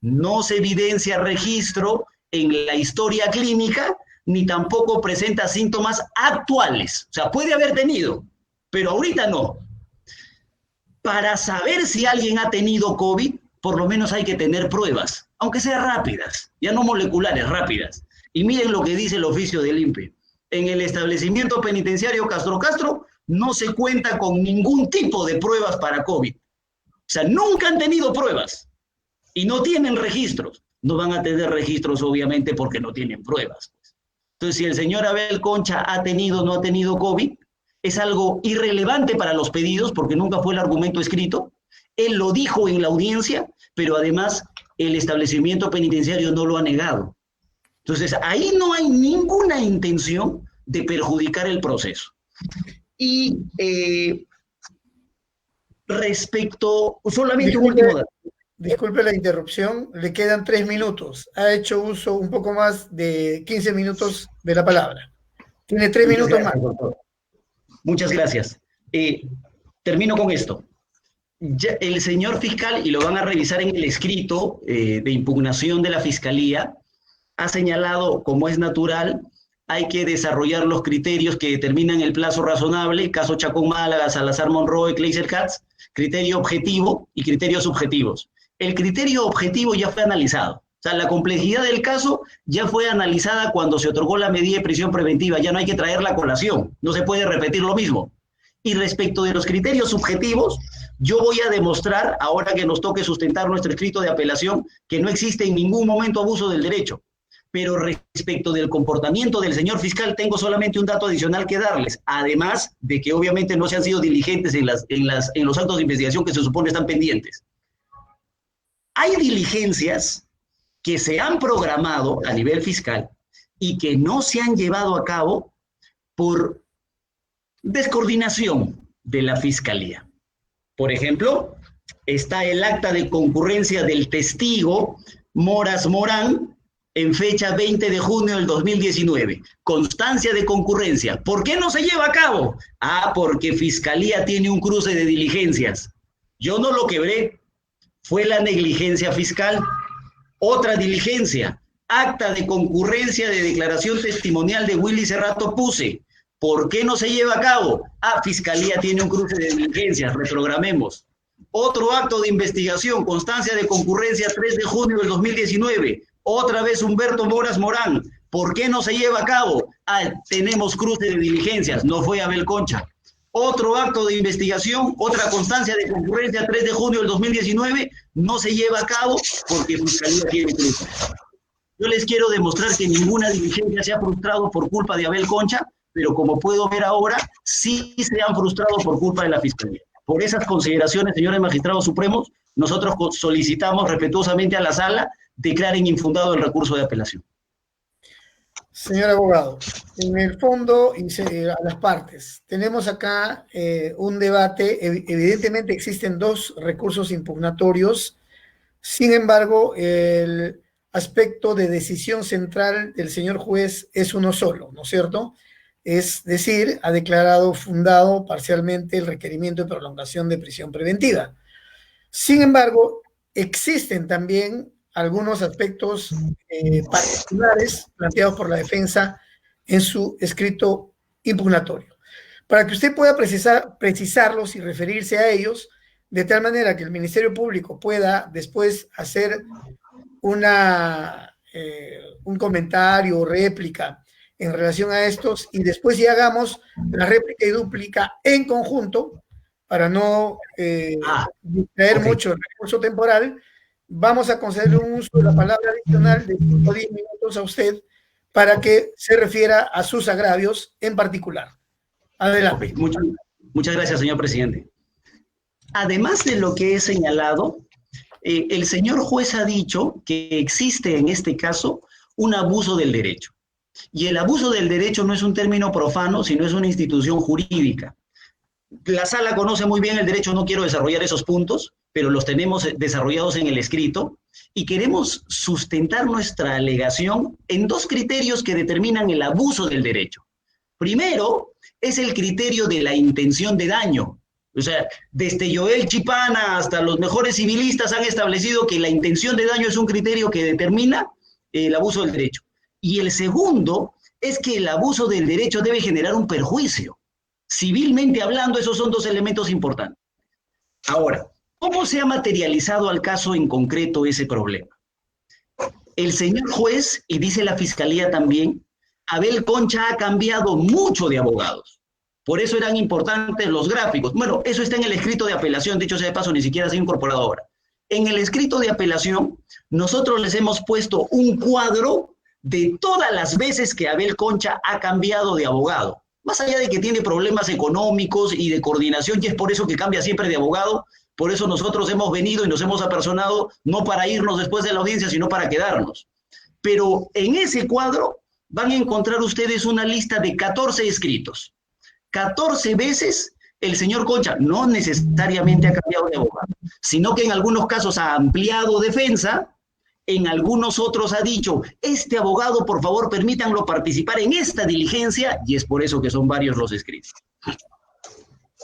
[SPEAKER 3] no se evidencia registro en la historia clínica, ni tampoco presenta síntomas actuales. O sea, puede haber tenido, pero ahorita no. Para saber si alguien ha tenido COVID, por lo menos hay que tener pruebas, aunque sean rápidas, ya no moleculares, rápidas. Y miren lo que dice el oficio del INPE. En el establecimiento penitenciario Castro no se cuenta con ningún tipo de pruebas para COVID. O sea, nunca han tenido pruebas y no tienen registros. No van a tener registros, obviamente, porque no tienen pruebas. Entonces, si el señor Abel Concha ha tenido o no ha tenido COVID, es algo irrelevante para los pedidos, porque nunca fue el argumento escrito. Él lo dijo en la audiencia, pero además el establecimiento penitenciario no lo ha negado. Entonces, ahí no hay ninguna intención de perjudicar el proceso. Y respecto, solamente un último dato.
[SPEAKER 1] Disculpe la interrupción, le quedan 3 minutos. Ha hecho uso un poco más de 15 minutos de la palabra. Tiene 3 minutos más.
[SPEAKER 3] Doctor. Muchas gracias. Termino con esto. Ya el señor fiscal, y lo van a revisar en el escrito de impugnación de la Fiscalía, ha señalado, como es natural, hay que desarrollar los criterios que determinan el plazo razonable, caso Chacón Málaga, Salazar Monroe, Kleiser Katz, criterio objetivo y criterios subjetivos. El criterio objetivo ya fue analizado. O sea, la complejidad del caso ya fue analizada cuando se otorgó la medida de prisión preventiva. Ya no hay que traerla a colación. No se puede repetir lo mismo. Y respecto de los criterios subjetivos, yo voy a demostrar, ahora que nos toque sustentar nuestro escrito de apelación, que no existe en ningún momento abuso del derecho. Pero respecto del comportamiento del señor fiscal, tengo solamente un dato adicional que darles, además de que obviamente no se han sido diligentes en los actos de investigación que se supone están pendientes. Hay diligencias que se han programado a nivel fiscal y que no se han llevado a cabo por descoordinación de la Fiscalía. Por ejemplo, está el acta de concurrencia del testigo Moras Morán, en fecha 20 de junio del 2019. Constancia de concurrencia. ¿Por qué no se lleva a cabo? Porque Fiscalía tiene un cruce de diligencias. Yo no lo quebré. Fue la negligencia fiscal. Otra diligencia. Acta de concurrencia de declaración testimonial de Willy Cerrato Puse. ¿Por qué no se lleva a cabo? Fiscalía tiene un cruce de diligencias. Reprogramemos. Otro acto de investigación. Constancia de concurrencia 3 de junio del 2019. Otra vez Humberto Moras Morán. ¿Por qué no se lleva a cabo? Tenemos cruce de diligencias, no fue Abel Concha. Otro acto de investigación, otra constancia de concurrencia, 3 de junio del 2019, no se lleva a cabo porque Fiscalía tiene cruce. Yo les quiero demostrar que ninguna diligencia se ha frustrado por culpa de Abel Concha, pero como puedo ver ahora, sí se han frustrado por culpa de la Fiscalía. Por esas consideraciones, señores magistrados supremos, nosotros solicitamos respetuosamente a la sala declaren infundado el recurso de apelación.
[SPEAKER 1] Señor abogado, en el fondo y a las partes, tenemos acá un debate. Evidentemente existen dos recursos impugnatorios, sin embargo, el aspecto de decisión central del señor juez es uno solo, ¿no es cierto? Es decir, ha declarado fundado parcialmente el requerimiento de prolongación de prisión preventiva. Sin embargo, existen también algunos aspectos particulares planteados por la defensa en su escrito impugnatorio. Para que usted pueda precisarlos y referirse a ellos, de tal manera que el Ministerio Público pueda después hacer un comentario o réplica en relación a estos, y después ya hagamos la réplica y dúplica en conjunto, para no distraer mucho el recurso temporal. Vamos a concederle un uso de la palabra adicional de 5 o 10 minutos a usted para que se refiera a sus agravios en particular. Adelante.
[SPEAKER 3] Muchas gracias, señor presidente. Además de lo que he señalado, el señor juez ha dicho que existe en este caso un abuso del derecho. Y el abuso del derecho no es un término profano, sino es una institución jurídica. La sala conoce muy bien el derecho, no quiero desarrollar esos puntos, pero los tenemos desarrollados en el escrito, y queremos sustentar nuestra alegación en dos criterios que determinan el abuso del derecho. Primero, es el criterio de la intención de daño. O sea, desde Joel Chipana hasta los mejores civilistas han establecido que la intención de daño es un criterio que determina el abuso del derecho. Y el segundo es que el abuso del derecho debe generar un perjuicio. Civilmente hablando, esos son dos elementos importantes. Ahora, ¿cómo se ha materializado al caso en concreto ese problema? El señor juez, y dice la Fiscalía también, Abel Concha ha cambiado mucho de abogados. Por eso eran importantes los gráficos. Bueno, eso está en el escrito de apelación, dicho sea de paso, ni siquiera se ha incorporado ahora. En el escrito de apelación, nosotros les hemos puesto un cuadro de todas las veces que Abel Concha ha cambiado de abogado. Más allá de que tiene problemas económicos y de coordinación, y es por eso que cambia siempre de abogado, por eso nosotros hemos venido y nos hemos apersonado, no para irnos después de la audiencia, sino para quedarnos. Pero en ese cuadro van a encontrar ustedes una lista de 14 escritos. 14 veces el señor Concha no necesariamente ha cambiado de abogado, sino que en algunos casos ha ampliado defensa, en algunos otros ha dicho, este abogado, por favor, permítanlo participar en esta diligencia, y es por eso que son varios los escritos.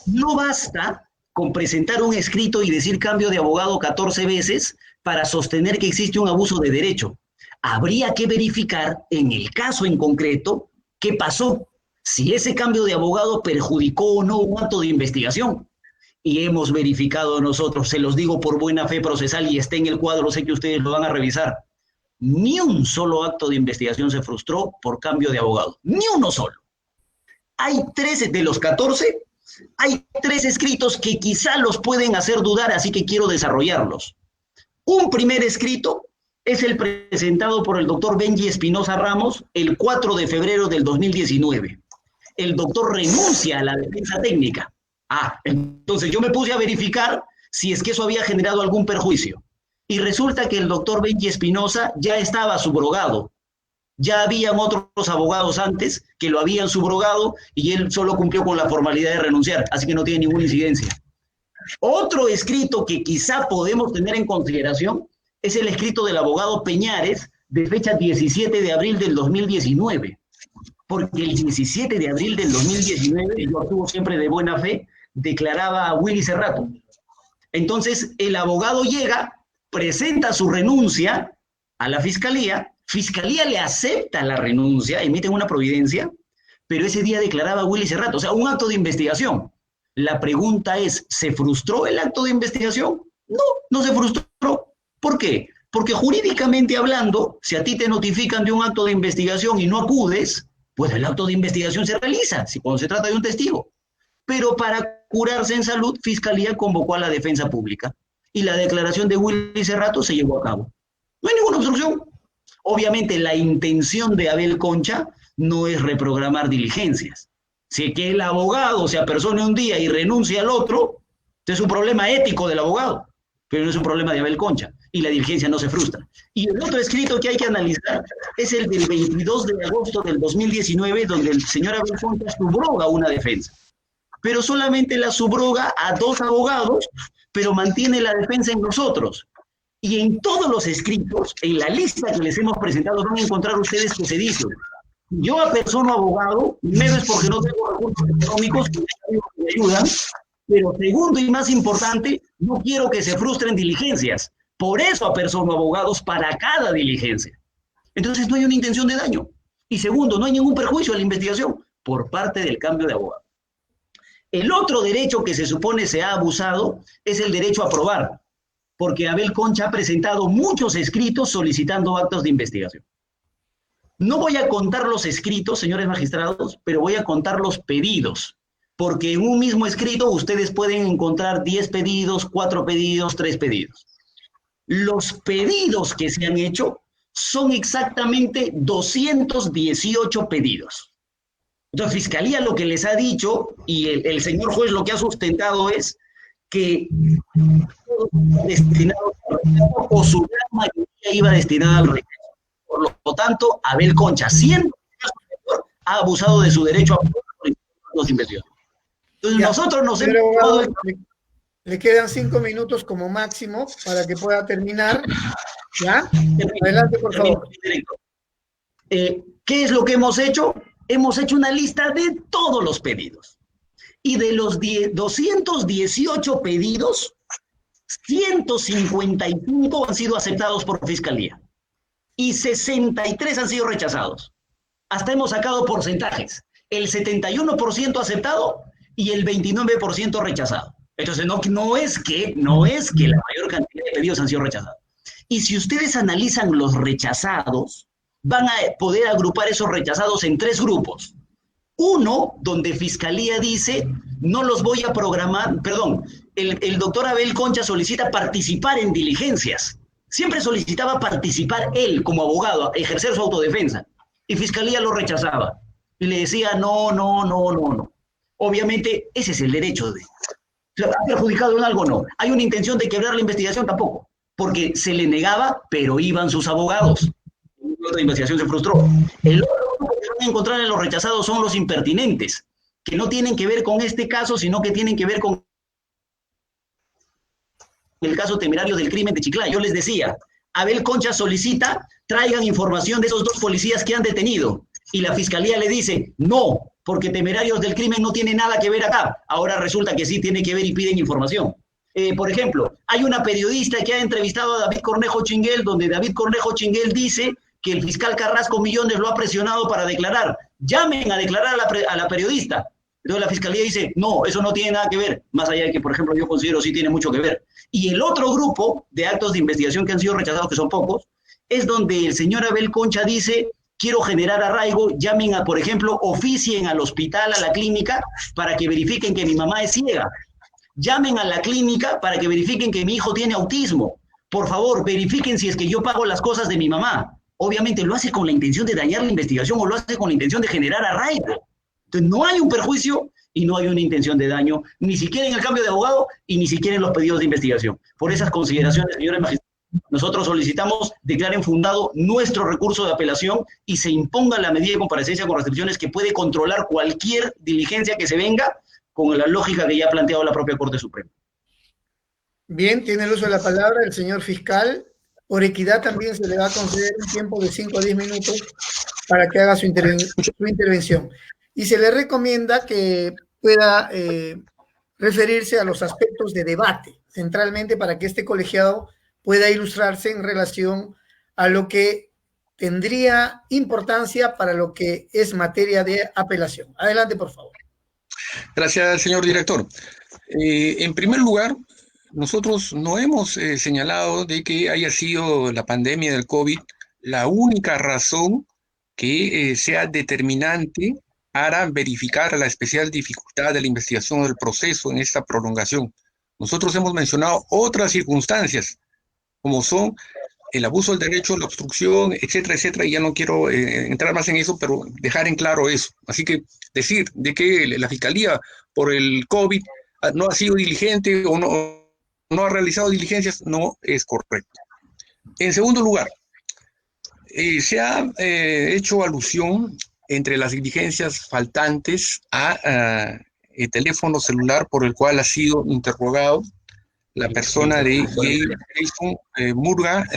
[SPEAKER 3] No basta con presentar un escrito y decir cambio de abogado 14 veces para sostener que existe un abuso de derecho. Habría que verificar en el caso en concreto qué pasó, si ese cambio de abogado perjudicó o no un acto de investigación. Y hemos verificado nosotros, se los digo por buena fe procesal y está en el cuadro, sé que ustedes lo van a revisar, ni un solo acto de investigación se frustró por cambio de abogado, ni uno solo. Hay 13 de los 14, hay 3 escritos que quizá los pueden hacer dudar, así que quiero desarrollarlos. Un primer escrito es el presentado por el doctor Benji Espinosa Ramos el 4 de febrero del 2019. El doctor renuncia a la defensa técnica. Entonces yo me puse a verificar si es que eso había generado algún perjuicio. Y resulta que el doctor Benji Espinosa ya estaba subrogado. Ya habían otros abogados antes que lo habían subrogado y él solo cumplió con la formalidad de renunciar, así que no tiene ninguna incidencia. Otro escrito que quizá podemos tener en consideración es el escrito del abogado Peñares de fecha 17 de abril del 2019. Porque el 17 de abril del 2019, yo actúo siempre de buena fe, declaraba a Willy Cerrato. Entonces, el abogado llega, presenta su renuncia a la Fiscalía le acepta la renuncia, emiten una providencia, pero ese día declaraba a Willy Cerrato, o sea, un acto de investigación. La pregunta es, ¿se frustró el acto de investigación? No, no se frustró. ¿Por qué? Porque jurídicamente hablando, si a ti te notifican de un acto de investigación y no acudes, pues el acto de investigación se realiza, cuando se trata de un testigo. Pero para curarse en salud, Fiscalía convocó a la defensa pública y la declaración de Willy Cerrato se llevó a cabo. No hay ninguna obstrucción. Obviamente la intención de Abel Concha no es reprogramar diligencias. Si que el abogado se apersone un día y renuncia al otro, este es un problema ético del abogado, pero no es un problema de Abel Concha, y la diligencia no se frustra. Y el otro escrito que hay que analizar es el del 22 de agosto del 2019, donde el señor Abel Concha subroga una defensa, pero solamente la subroga a 2 abogados, pero mantiene la defensa en nosotros. Y en todos los escritos, en la lista que les hemos presentado, van a encontrar ustedes que se dice: yo apersono abogado, primero es porque no tengo recursos económicos que me ayudan, pero segundo y más importante, no quiero que se frustren diligencias. Por eso apersono abogados para cada diligencia. Entonces no hay una intención de daño. Y segundo, no hay ningún perjuicio a la investigación por parte del cambio de abogado. El otro derecho que se supone se ha abusado es el derecho a probar, porque Abel Concha ha presentado muchos escritos solicitando actos de investigación. No voy a contar los escritos, señores magistrados, pero voy a contar los pedidos, porque en un mismo escrito ustedes pueden encontrar 10 pedidos, 4 pedidos, 3 pedidos. Los pedidos que se han hecho son exactamente 218 pedidos. Entonces, Fiscalía lo que les ha dicho, y el señor juez lo que ha sustentado es que destinados al rechazo, o su gran mayoría iba destinada al rechazo. Por lo tanto, Abel Concha, siendo ha abusado de su derecho a los investigadores. Entonces,
[SPEAKER 1] ya,
[SPEAKER 3] nosotros nos hemos...
[SPEAKER 1] Abogado, le quedan 5 minutos como máximo para que pueda terminar. ¿Ya? Adelante, por favor.
[SPEAKER 3] ¿Qué es lo que hemos hecho? Hemos hecho una lista de todos los pedidos. Y de los 218 pedidos, 155 han sido aceptados por Fiscalía y 63 han sido rechazados. Hasta hemos sacado porcentajes: el 71% aceptado y el 29% rechazado. Entonces no es que la mayor cantidad de pedidos han sido rechazados. Y si ustedes analizan los rechazados, van a poder agrupar esos rechazados en 3 grupos. Uno, donde Fiscalía dice, no los voy a programar, perdón, el doctor Abel Concha solicita participar en diligencias. Siempre solicitaba participar él como abogado, ejercer su autodefensa. Y Fiscalía lo rechazaba. Y le decía, no. Obviamente, ese es el derecho de... ¿Ha perjudicado en algo? No. ¿Hay una intención de quebrar la investigación? Tampoco. Porque se le negaba, pero iban sus abogados. La investigación se frustró. El otro grupo que van a encontrar en los rechazados son los impertinentes, que no tienen que ver con este caso, sino que tienen que ver con el caso temerario del crimen de Chiclayo. Yo les decía, Abel Concha solicita, traigan información de esos 2 policías que han detenido. Y la Fiscalía le dice, no, porque temerarios del crimen no tiene nada que ver acá. Ahora resulta que sí tiene que ver y piden información. Por ejemplo, hay una periodista que ha entrevistado a David Cornejo Chinguel, donde David Cornejo Chinguel dice que el fiscal Carrasco Millones lo ha presionado para declarar. Llamen a declarar a la periodista. Entonces la Fiscalía dice, no, eso no tiene nada que ver, más allá de que, por ejemplo, yo considero sí tiene mucho que ver. Y el otro grupo de actos de investigación que han sido rechazados, que son pocos, es donde el señor Abel Concha dice, quiero generar arraigo, llamen a, por ejemplo, oficien al hospital, a la clínica, para que verifiquen que mi mamá es ciega. Llamen a la clínica para que verifiquen que mi hijo tiene autismo. Por favor, verifiquen si es que yo pago las cosas de mi mamá. Obviamente lo hace con la intención de dañar la investigación o lo hace con la intención de generar arraigo. Entonces no hay un perjuicio y no hay una intención de daño, ni siquiera en el cambio de abogado y ni siquiera en los pedidos de investigación. Por esas consideraciones, señores magistrados, nosotros solicitamos declaren fundado nuestro recurso de apelación y se imponga la medida de comparecencia con restricciones que puede controlar cualquier diligencia que se venga con la lógica que ya ha planteado la propia Corte Suprema.
[SPEAKER 1] Bien, tiene el uso de la palabra el señor fiscal. Por equidad también se le va a conceder un tiempo de 5 a 10 minutos para que haga su intervención. Y se le recomienda que pueda referirse a los aspectos de debate, centralmente para que este colegiado pueda ilustrarse en relación a lo que tendría importancia para lo que es materia de apelación. Adelante, por favor.
[SPEAKER 2] Gracias, señor director. En primer lugar, nosotros no hemos señalado de que haya sido la pandemia del COVID la única razón que sea determinante para verificar la especial dificultad de la investigación del proceso en esta prolongación. Nosotros hemos mencionado otras circunstancias, como son el abuso del derecho, la obstrucción, etcétera, etcétera, y ya no quiero entrar más en eso, pero dejar en claro eso. Así que decir de que la Fiscalía por el COVID no ha sido diligente o no ha realizado diligencias no es correcto. En segundo lugar, se ha hecho alusión entre las diligencias faltantes a el teléfono celular por el cual ha sido interrogado la persona de Jason Murga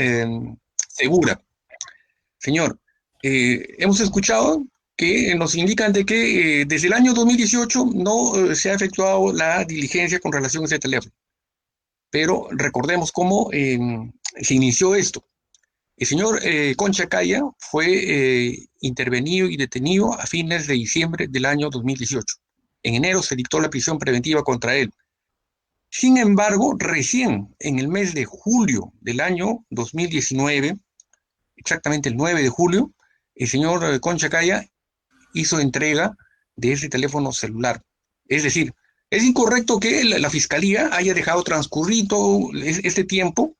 [SPEAKER 2] Segura. Señor, hemos escuchado que nos indican de que desde el año 2018 no se ha efectuado la diligencia con relación a ese teléfono. Pero recordemos cómo se inició esto. El señor Concha Caya fue intervenido y detenido a fines de diciembre del año 2018. En enero se dictó la prisión preventiva contra él. Sin embargo, recién en el mes de julio del año 2019, exactamente el 9 de julio, el señor Concha Caya hizo entrega de ese teléfono celular. Es decir, es incorrecto que la Fiscalía haya dejado transcurrir todo este tiempo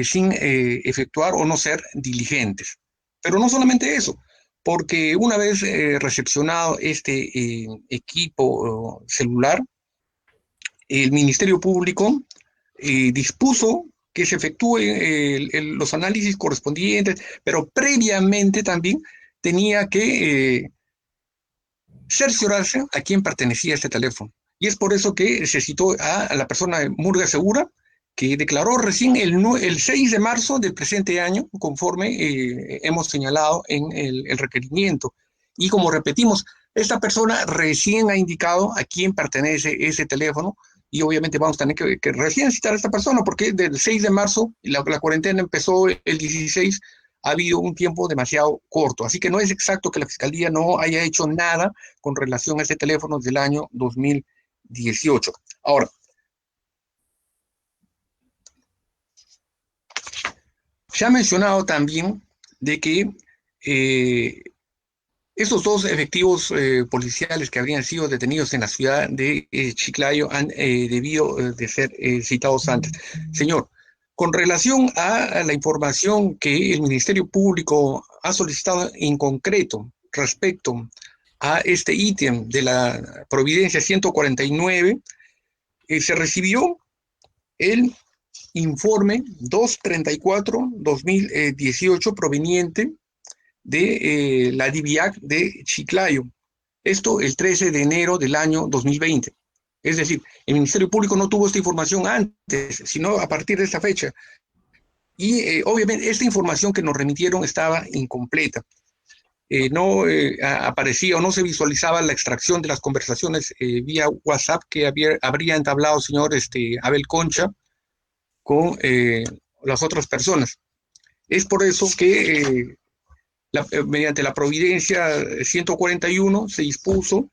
[SPEAKER 2] sin efectuar o no ser diligentes. Pero no solamente eso, porque una vez recepcionado este equipo celular, el Ministerio Público dispuso que se efectúen los análisis correspondientes, pero previamente también tenía que cerciorarse a quién pertenecía este teléfono. Y es por eso que se citó a la persona de Murga Segura, que declaró recién el 6 de marzo del presente año, conforme hemos señalado en el requerimiento. Y como repetimos, esta persona recién ha indicado a quién pertenece ese teléfono, y obviamente vamos a tener que recién citar a esta persona, porque del 6 de marzo, la cuarentena empezó el 16, ha habido un tiempo demasiado corto. Así que no es exacto que la Fiscalía no haya hecho nada con relación a este teléfono del año 2018. Ahora, se ha mencionado también de que estos dos efectivos policiales que habrían sido detenidos en la ciudad de Chiclayo han debido de ser citados antes. Señor, con relación a la información que el Ministerio Público ha solicitado en concreto respecto a este ítem de la Providencia 149, se recibió el informe 234-2018 proveniente de la DIVIAC de Chiclayo. Esto el 13 de enero del año 2020. Es decir, el Ministerio Público no tuvo esta información antes, sino a partir de esta fecha. Y obviamente esta información que nos remitieron estaba incompleta. No aparecía o no se visualizaba la extracción de las conversaciones vía WhatsApp que habría entablado el señor Abel Concha con las otras personas. Es por eso que mediante la Providencia 141 se dispuso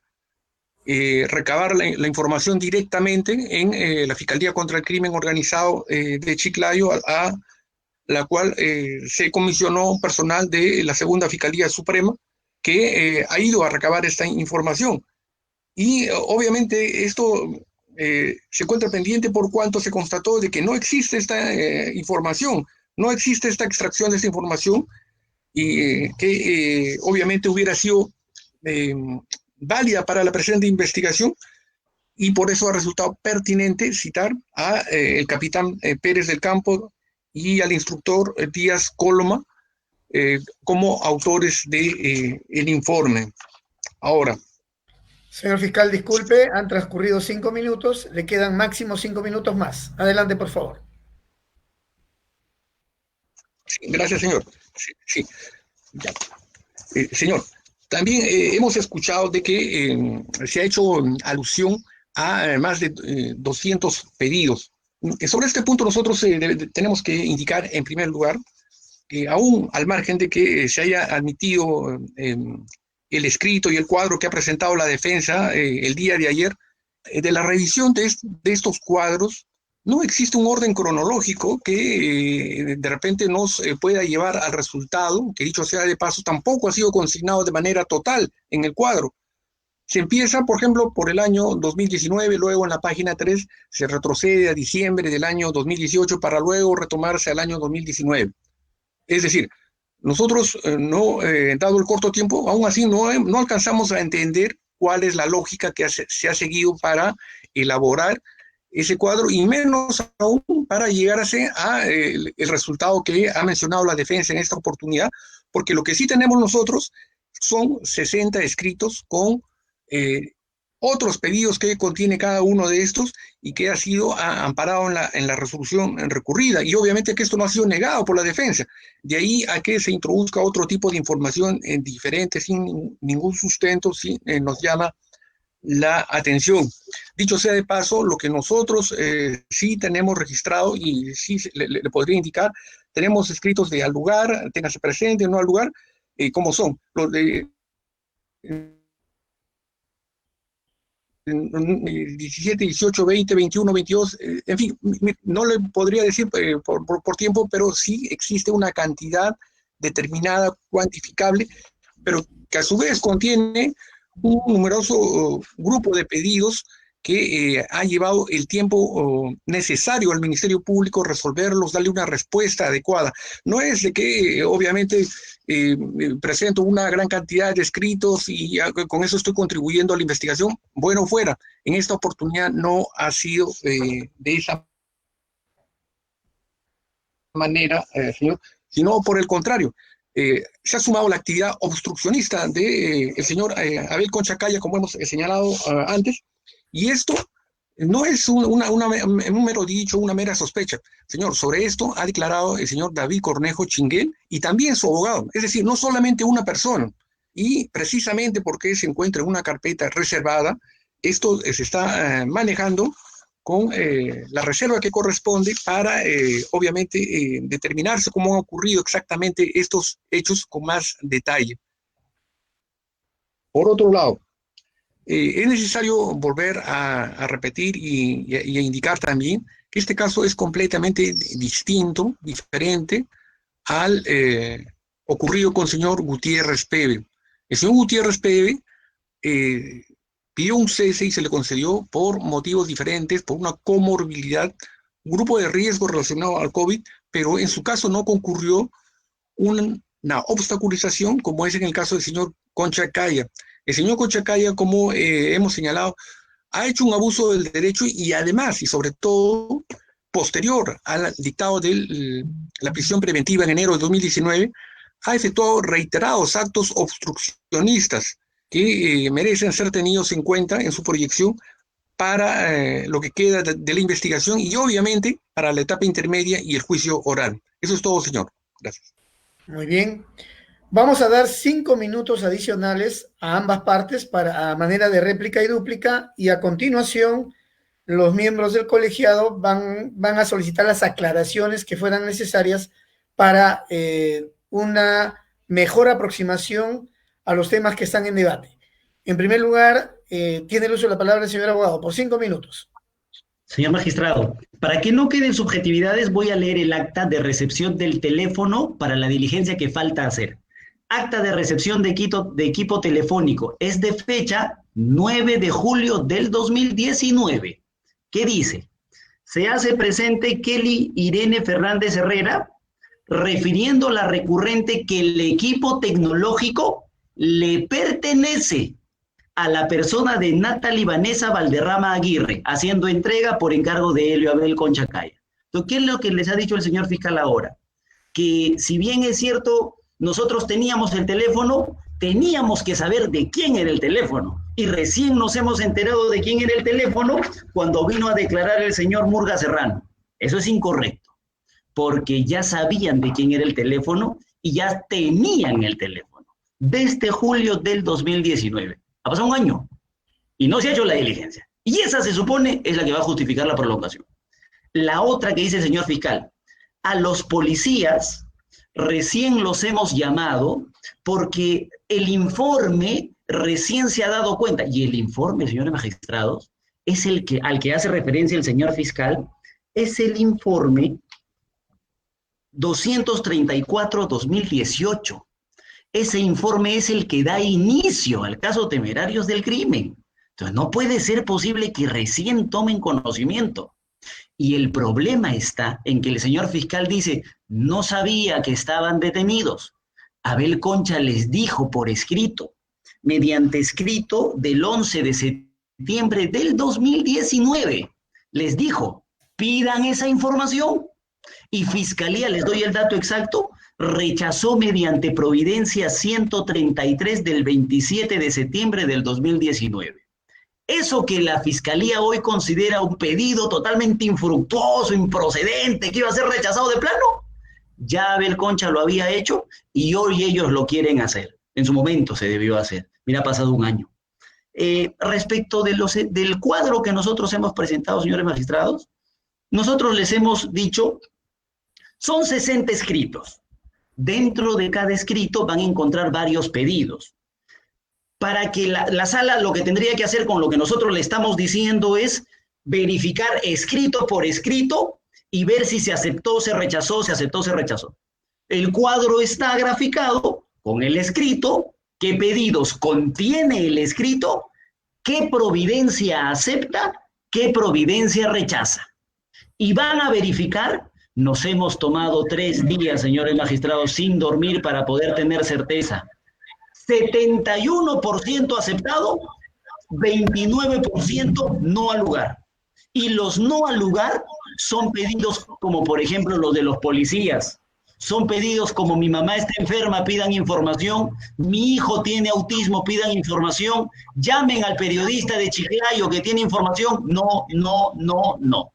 [SPEAKER 2] recabar la información directamente en la Fiscalía contra el Crimen Organizado de Chiclayo, a la cual se comisionó un personal de la Segunda Fiscalía Suprema que ha ido a recabar esta información. Y obviamente esto se encuentra pendiente por cuanto se constató de que no existe esta información, no existe esta extracción de esta información, y que obviamente hubiera sido válida para la presente investigación, y por eso ha resultado pertinente citar a el capitán Pérez del Campo y al instructor Díaz Coloma como autores de el informe. Ahora,
[SPEAKER 1] señor fiscal, disculpe, han transcurrido 5 minutos, le quedan máximo 5 minutos más. Adelante, por favor.
[SPEAKER 2] Sí, gracias, señor. Sí. Señor, también hemos escuchado de que se ha hecho alusión a más de 200 pedidos. Sobre este punto nosotros tenemos que indicar en primer lugar que aún al margen de que se haya admitido el escrito y el cuadro que ha presentado la defensa el día de ayer, de la revisión de estos cuadros No existe un orden cronológico que de repente nos pueda llevar al resultado, que dicho sea de paso, tampoco ha sido consignado de manera total en el cuadro. Se empieza, por ejemplo, por el año 2019, luego en la página 3 se retrocede a diciembre del año 2018 para luego retomarse al año 2019. Es decir, nosotros, dado el corto tiempo, aún así no alcanzamos a entender cuál es la lógica que se ha seguido para elaborar ese cuadro y menos aún para llegar a el resultado que ha mencionado la defensa en esta oportunidad, porque lo que sí tenemos nosotros son 60 escritos con otros pedidos que contiene cada uno de estos y que ha sido amparado en la resolución recurrida. Y obviamente que esto no ha sido negado por la defensa. De ahí a que se introduzca otro tipo de información diferente, sin ningún sustento, nos llama la atención. Dicho sea de paso, lo que nosotros sí tenemos registrado y sí le podría indicar, tenemos escritos de al lugar, téngase presente, no al lugar, ¿cómo son? Los de 17, 18, 20, 21, 22, en fin, no le podría decir por tiempo, pero sí existe una cantidad determinada, cuantificable, pero que a su vez contiene un numeroso grupo de pedidos que ha llevado el tiempo necesario al Ministerio Público resolverlos, darle una respuesta adecuada. No es de que, obviamente, presento una gran cantidad de escritos y con eso estoy contribuyendo a la investigación. Bueno, fuera. En esta oportunidad no ha sido de esa manera, señor, sino por el contrario. Se ha sumado la actividad obstruccionista del señor Abel Concha Caya, como hemos señalado antes, y esto no es un mero dicho, una mera sospecha. Señor, sobre esto ha declarado el señor David Cornejo Chinguel y también su abogado, es decir, no solamente una persona, y precisamente porque se encuentra en una carpeta reservada, esto se está manejando con la reserva que corresponde para, obviamente, determinarse cómo han ocurrido exactamente estos hechos con más detalle. Por otro lado, es necesario volver a repetir y a indicar también que este caso es completamente distinto, diferente al ocurrido con el señor Gutiérrez Peve. El señor Gutiérrez Peve pidió un cese y se le concedió por motivos diferentes, por una comorbilidad, un grupo de riesgo relacionado al COVID, pero en su caso no concurrió una obstaculización como es en el caso del señor Concha Caya. El señor Concha Caya, como hemos señalado, ha hecho un abuso del derecho y además, y sobre todo, posterior al dictado de la prisión preventiva en enero de 2019, ha efectuado reiterados actos obstruccionistas que merecen ser tenidos en cuenta en su proyección para lo que queda de la investigación y obviamente para la etapa intermedia y el juicio oral. Eso es todo, señor. Gracias.
[SPEAKER 1] Muy bien. Vamos a dar 5 minutos adicionales a ambas partes a manera de réplica y dúplica, y a continuación los miembros del colegiado van a solicitar las aclaraciones que fueran necesarias para una mejor aproximación a los temas que están en debate. En primer lugar, tiene el uso de la palabra el señor abogado, por 5 minutos.
[SPEAKER 3] Señor magistrado, para que no queden subjetividades, voy a leer el acta de recepción del teléfono para la diligencia que falta hacer. Acta de recepción de equipo telefónico. Es de fecha 9 de julio del 2019. ¿Qué dice? Se hace presente Kelly Irene Fernández Herrera, refiriendo a la recurrente que el equipo tecnológico le pertenece a la persona de Natalie Vanessa Valderrama Aguirre, haciendo entrega por encargo de Helio Abel Concha Caya. Entonces, ¿qué es lo que les ha dicho el señor fiscal ahora? Que si bien es cierto, nosotros teníamos el teléfono, teníamos que saber de quién era el teléfono. Y recién nos hemos enterado de quién era el teléfono cuando vino a declarar el señor Murga Serrano. Eso es incorrecto, porque ya sabían de quién era el teléfono y ya tenían el teléfono. Desde julio del 2019. Ha pasado un año y no se ha hecho la diligencia. Y esa se supone es la que va a justificar la prolongación. La otra que dice el señor fiscal, a los policías recién los hemos llamado porque el informe recién se ha dado cuenta, y el informe, señores magistrados, es al que hace referencia el señor fiscal, es el informe 234-2018. Ese informe es el que da inicio al caso Temerarios del Crimen. Entonces, no puede ser posible que recién tomen conocimiento. Y el problema está en que el señor fiscal dice, no sabía que estaban detenidos. Abel Concha les dijo por escrito, mediante escrito del 11 de septiembre del 2019, les dijo, pidan esa información. Y Fiscalía, les doy el dato exacto, rechazó mediante providencia 133 del 27 de septiembre del 2019. Eso que la Fiscalía hoy considera un pedido totalmente infructuoso, improcedente, que iba a ser rechazado de plano, ya Abel Concha lo había hecho y hoy ellos lo quieren hacer. En su momento se debió hacer. Mira, ha pasado un año. Respecto del cuadro que nosotros hemos presentado, señores magistrados, nosotros les hemos dicho, son 60 escritos. Dentro de cada escrito van a encontrar varios pedidos. Para que la sala lo que tendría que hacer con lo que nosotros le estamos diciendo es verificar escrito por escrito y ver si se aceptó, se rechazó, se aceptó, se rechazó. El cuadro está graficado con el escrito, qué pedidos contiene el escrito, qué providencia acepta, qué providencia rechaza. Y van a verificar, nos hemos tomado 3 días, señores magistrados, sin dormir para poder tener certeza. 71% aceptado, 29% no al lugar. Y los no al lugar son pedidos como, por ejemplo, los de los policías. Son pedidos como mi mamá está enferma, pidan información, mi hijo tiene autismo, pidan información, llamen al periodista de Chiclayo que tiene información. No, no, no, no.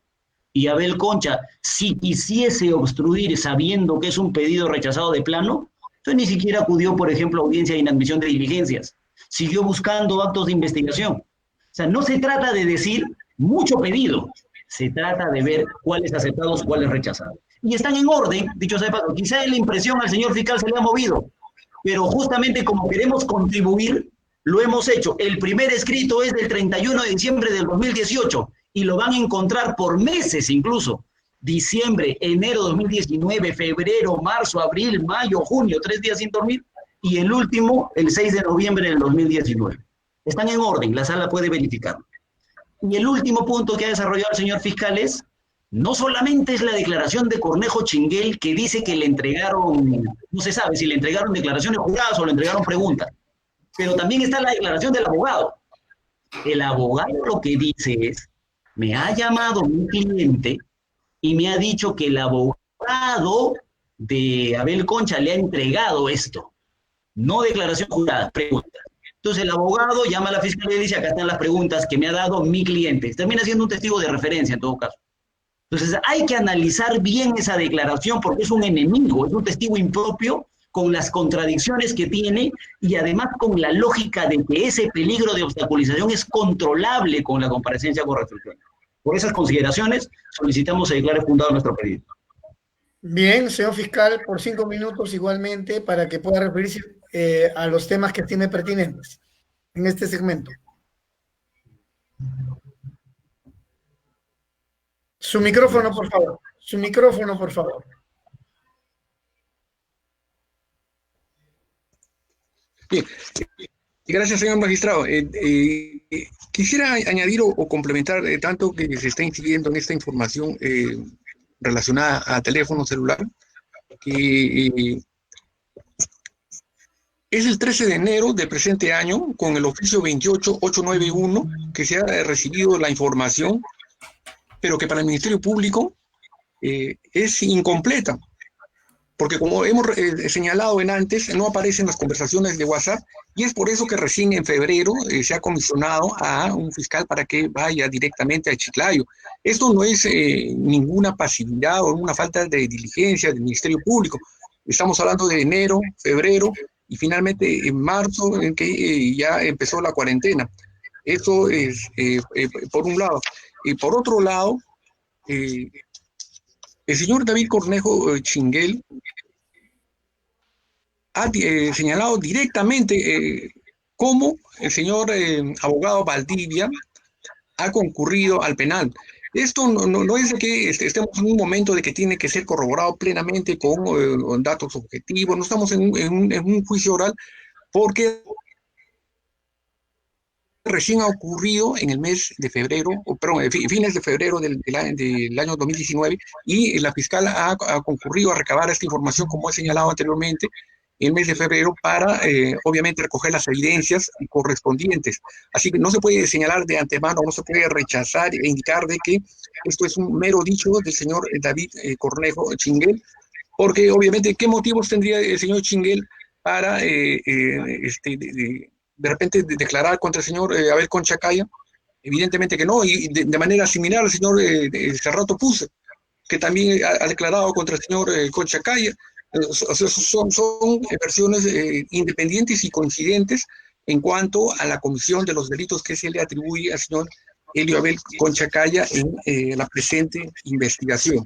[SPEAKER 3] Y Abel Concha, si quisiese obstruir sabiendo que es un pedido rechazado de plano, entonces ni siquiera acudió, por ejemplo, a audiencia de inadmisión de diligencias. Siguió buscando actos de investigación. O sea, no se trata de decir mucho pedido, se trata de ver cuáles aceptados, cuáles rechazados. Y están en orden, dicho sea de paso. Quizá la impresión al señor fiscal se le ha movido, pero justamente como queremos contribuir, lo hemos hecho. El primer escrito es del 31 de diciembre del 2018 y lo van a encontrar por meses incluso. Diciembre, enero 2019, febrero, marzo, abril, mayo, junio, 3 días sin dormir. Y el último, el 6 de noviembre del 2019. Están en orden, la sala puede verificarlo. Y el último punto que ha desarrollado el señor fiscal es, no solamente es la declaración de Cornejo Chinguel que dice que le entregaron, no se sabe si le entregaron declaraciones juradas o le entregaron preguntas, pero también está la declaración del abogado. El abogado lo que dice es, me ha llamado mi cliente y me ha dicho que el abogado de Abel Concha le ha entregado esto. No declaración jurada, pregunta. Entonces el abogado llama a la fiscalía y dice, acá están las preguntas que me ha dado mi cliente. Termina siendo un testigo de referencia en todo caso. Entonces hay que analizar bien esa declaración porque es un enemigo, es un testigo impropio con las contradicciones que tiene y además con la lógica de que ese peligro de obstaculización es controlable con la comparecencia con restricción. Por esas consideraciones solicitamos se declare fundado nuestro pedido.
[SPEAKER 1] Bien, señor fiscal, por 5 minutos igualmente para que pueda referirse a los temas que tiene pertinentes en este segmento. Su micrófono, por favor. Su micrófono, por favor.
[SPEAKER 2] Bien. Gracias, señor magistrado. Quisiera añadir o complementar tanto que se está incidiendo en esta información relacionada a teléfono celular, que es el 13 de enero del presente año, con el oficio 28891, que se ha recibido la información, pero que para el Ministerio Público es incompleta, porque como hemos señalado en antes, no aparecen las conversaciones de WhatsApp, y es por eso que recién en febrero se ha comisionado a un fiscal para que vaya directamente a Chiclayo. Esto no es ninguna pasividad o una falta de diligencia del Ministerio Público. Estamos hablando de enero, febrero, y finalmente en marzo, en que ya empezó la cuarentena. Eso es por un lado. Y por otro lado, el señor David Cornejo Chinguel ha señalado directamente cómo el señor abogado Valdivia ha concurrido al penal. Esto no es de que estemos en un momento de que tiene que ser corroborado plenamente con datos objetivos, no estamos en un juicio oral, porque recién ha ocurrido en el mes de febrero, perdón, fines de febrero del año 2019, y la fiscal ha concurrido a recabar esta información, como he señalado anteriormente, en el mes de febrero para, obviamente, recoger las evidencias correspondientes. Así que no se puede señalar de antemano, no se puede rechazar e indicar de que esto es un mero dicho del señor David Cornejo Chinguel, porque obviamente, ¿qué motivos tendría el señor Chinguel para de repente declarar contra el señor Abel Concha Caya? Evidentemente que no, y de manera similar al señor Cerrato Puse, que también ha declarado contra el señor Concha Caya. Son versiones independientes y coincidentes en cuanto a la comisión de los delitos que se le atribuye al señor Helio Abel Concha Caya en la presente investigación.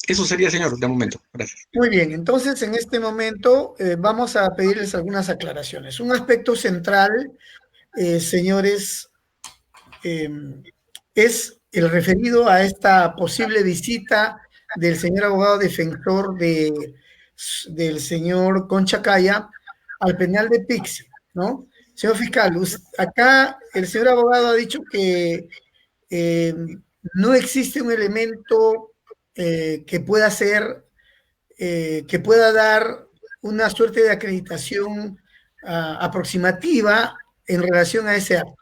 [SPEAKER 2] Eso sería, señor, de momento. Gracias.
[SPEAKER 1] Muy bien, entonces en este momento vamos a pedirles algunas aclaraciones. Un aspecto central, señores, es el referido a esta posible visita del señor abogado defensor del señor Concha Caya al penal de Pixi, ¿no? Señor fiscal, acá el señor abogado ha dicho que no existe un elemento que pueda ser, que pueda dar una suerte de acreditación aproximativa en relación a ese acto.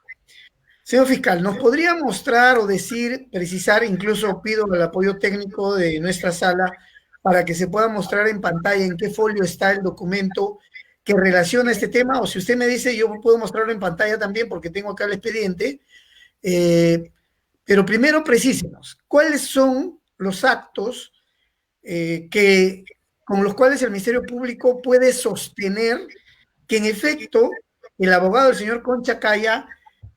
[SPEAKER 1] Señor fiscal, ¿nos podría mostrar o decir, precisar, incluso pido el apoyo técnico de nuestra sala para que se pueda mostrar en pantalla en qué folio está el documento que relaciona este tema? O si usted me dice, yo puedo mostrarlo en pantalla también porque tengo acá el expediente. Pero primero precísenos, ¿cuáles son los actos con los cuales el Ministerio Público puede sostener que en efecto el abogado del señor Concha Caya,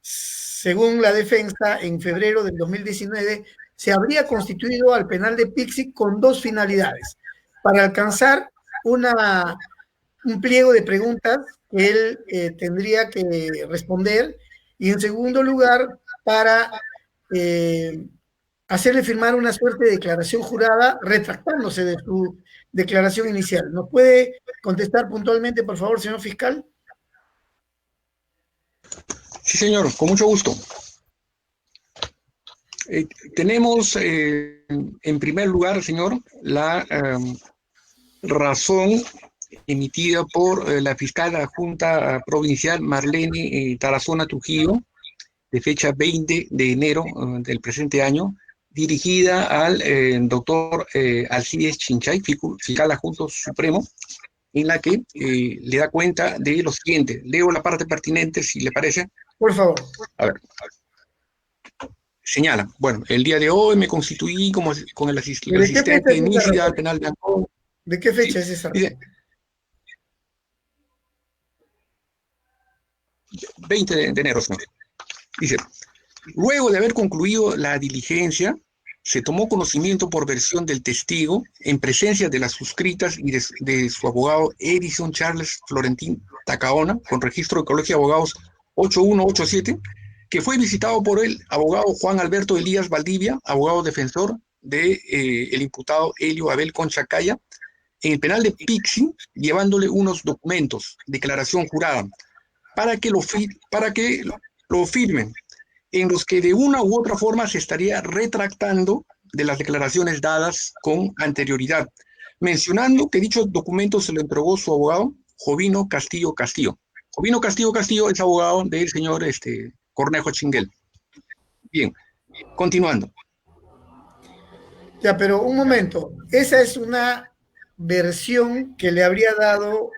[SPEAKER 1] según la defensa, en febrero del 2019, se habría constituido al penal de Pixi con dos finalidades: para alcanzar un pliego de preguntas que él tendría que responder, y en segundo lugar, para hacerle firmar una suerte de declaración jurada retractándose de su declaración inicial. ¿Nos puede contestar puntualmente, por favor, señor fiscal?
[SPEAKER 2] Sí, señor, con mucho gusto. Tenemos, en primer lugar, señor, la razón emitida por la fiscal adjunta provincial Marlene Tarazona Trujillo, de fecha 20 de enero del presente año, dirigida al doctor Alcides Chinchay, fiscal adjunto supremo, en la que le da cuenta de lo siguiente. Leo la parte pertinente, si le parece.
[SPEAKER 1] Por favor.
[SPEAKER 2] A ver. Señala, bueno, el día de hoy me constituí con el asistente Nícida al penal de Ancón.
[SPEAKER 1] ¿De qué fecha es esa?
[SPEAKER 2] Dice, 20 de enero, señor. Dice, luego de haber concluido la diligencia, se tomó conocimiento por versión del testigo, en presencia de las suscritas y de su abogado Edison Charles Florentín Tacaona, con registro de Colegio de Abogados 8187, que fue visitado por el abogado Juan Alberto Elías Valdivia, abogado defensor del imputado Helio Abel Concha Caya, en el penal de Pixi, llevándole unos documentos, declaración jurada, para que lo firmen, en los que de una u otra forma se estaría retractando de las declaraciones dadas con anterioridad, mencionando que dicho documento se lo entregó su abogado, Jovino Castillo Castillo. Jovino Castillo Castillo es abogado del señor Cornejo Chinguel. Bien, continuando.
[SPEAKER 1] Ya, pero un momento. Esa es una versión que le habría dado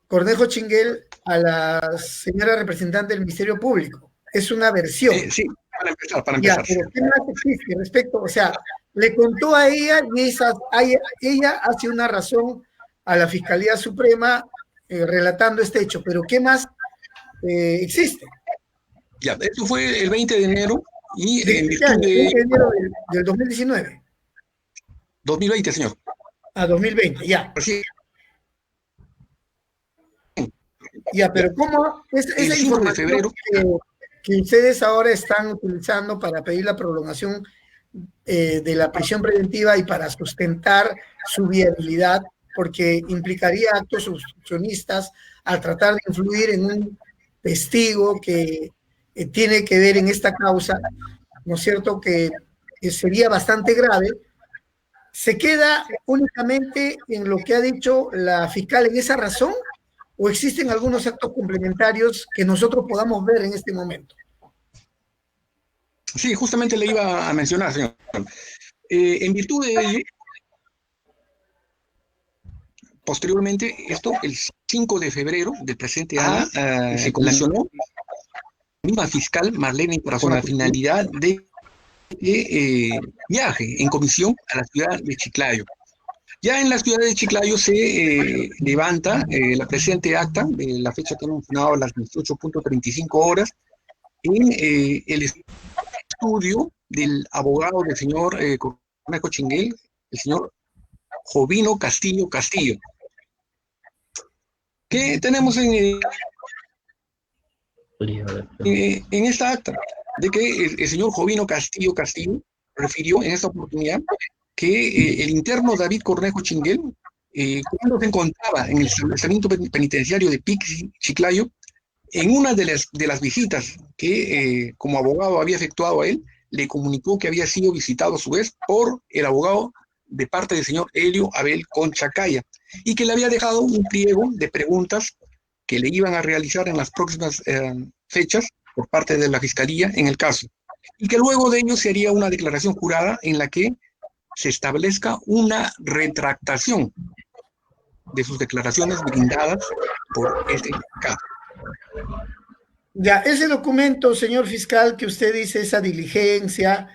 [SPEAKER 1] Cornejo Chinguel a la señora representante del Ministerio Público. Es una versión.
[SPEAKER 2] Sí, para empezar.
[SPEAKER 1] Ya, pero ¿qué más existe respecto? O sea, le contó a ella y ella hace una razón a la Fiscalía Suprema relatando este hecho, pero ¿qué más existe?
[SPEAKER 2] Ya, esto fue el 20 de enero y
[SPEAKER 1] en virtud de... 20 de enero del 2019.
[SPEAKER 2] 2020, señor.
[SPEAKER 1] 2020, ya.
[SPEAKER 2] Sí.
[SPEAKER 1] Ya, pero ¿cómo esa información que ustedes ahora están utilizando para pedir la prolongación de la prisión preventiva y para sustentar su viabilidad, porque implicaría actos obstruccionistas al tratar de influir en un testigo que tiene que ver en esta causa, ¿no es cierto?, que sería bastante grave. ¿Se queda únicamente en lo que ha dicho la fiscal en esa razón o existen algunos actos complementarios que nosotros podamos ver en este momento?
[SPEAKER 2] Sí, justamente le iba a mencionar, señor. En virtud de ello, posteriormente, el 5 de febrero del presente año, se comisionó la misma fiscal Marlene Corazón con la finalidad de viaje en comisión a la ciudad de Chiclayo. Ya en la ciudad de Chiclayo se levanta la presente acta de la fecha que hemos mencionado a las 18:35 horas en el estudio del abogado del señor Cornejo Chinguel, el señor Jovino Castillo Castillo. ¿Qué tenemos en esta acta? De que el señor Jovino Castillo Castillo refirió en esta oportunidad que el interno David Cornejo Chinguel, cuando se encontraba en el establecimiento penitenciario de Pixi, Chiclayo, en una de las visitas que como abogado había efectuado a él, le comunicó que había sido visitado a su vez por el abogado de parte del señor Helio Abel Conchacaya y que le había dejado un pliego de preguntas que le iban a realizar en las próximas fechas por parte de la Fiscalía en el caso, y que luego de ello se haría una declaración jurada en la que se establezca una retractación de sus declaraciones brindadas por este caso.
[SPEAKER 1] Ya, ese documento, señor fiscal, que usted dice, esa diligencia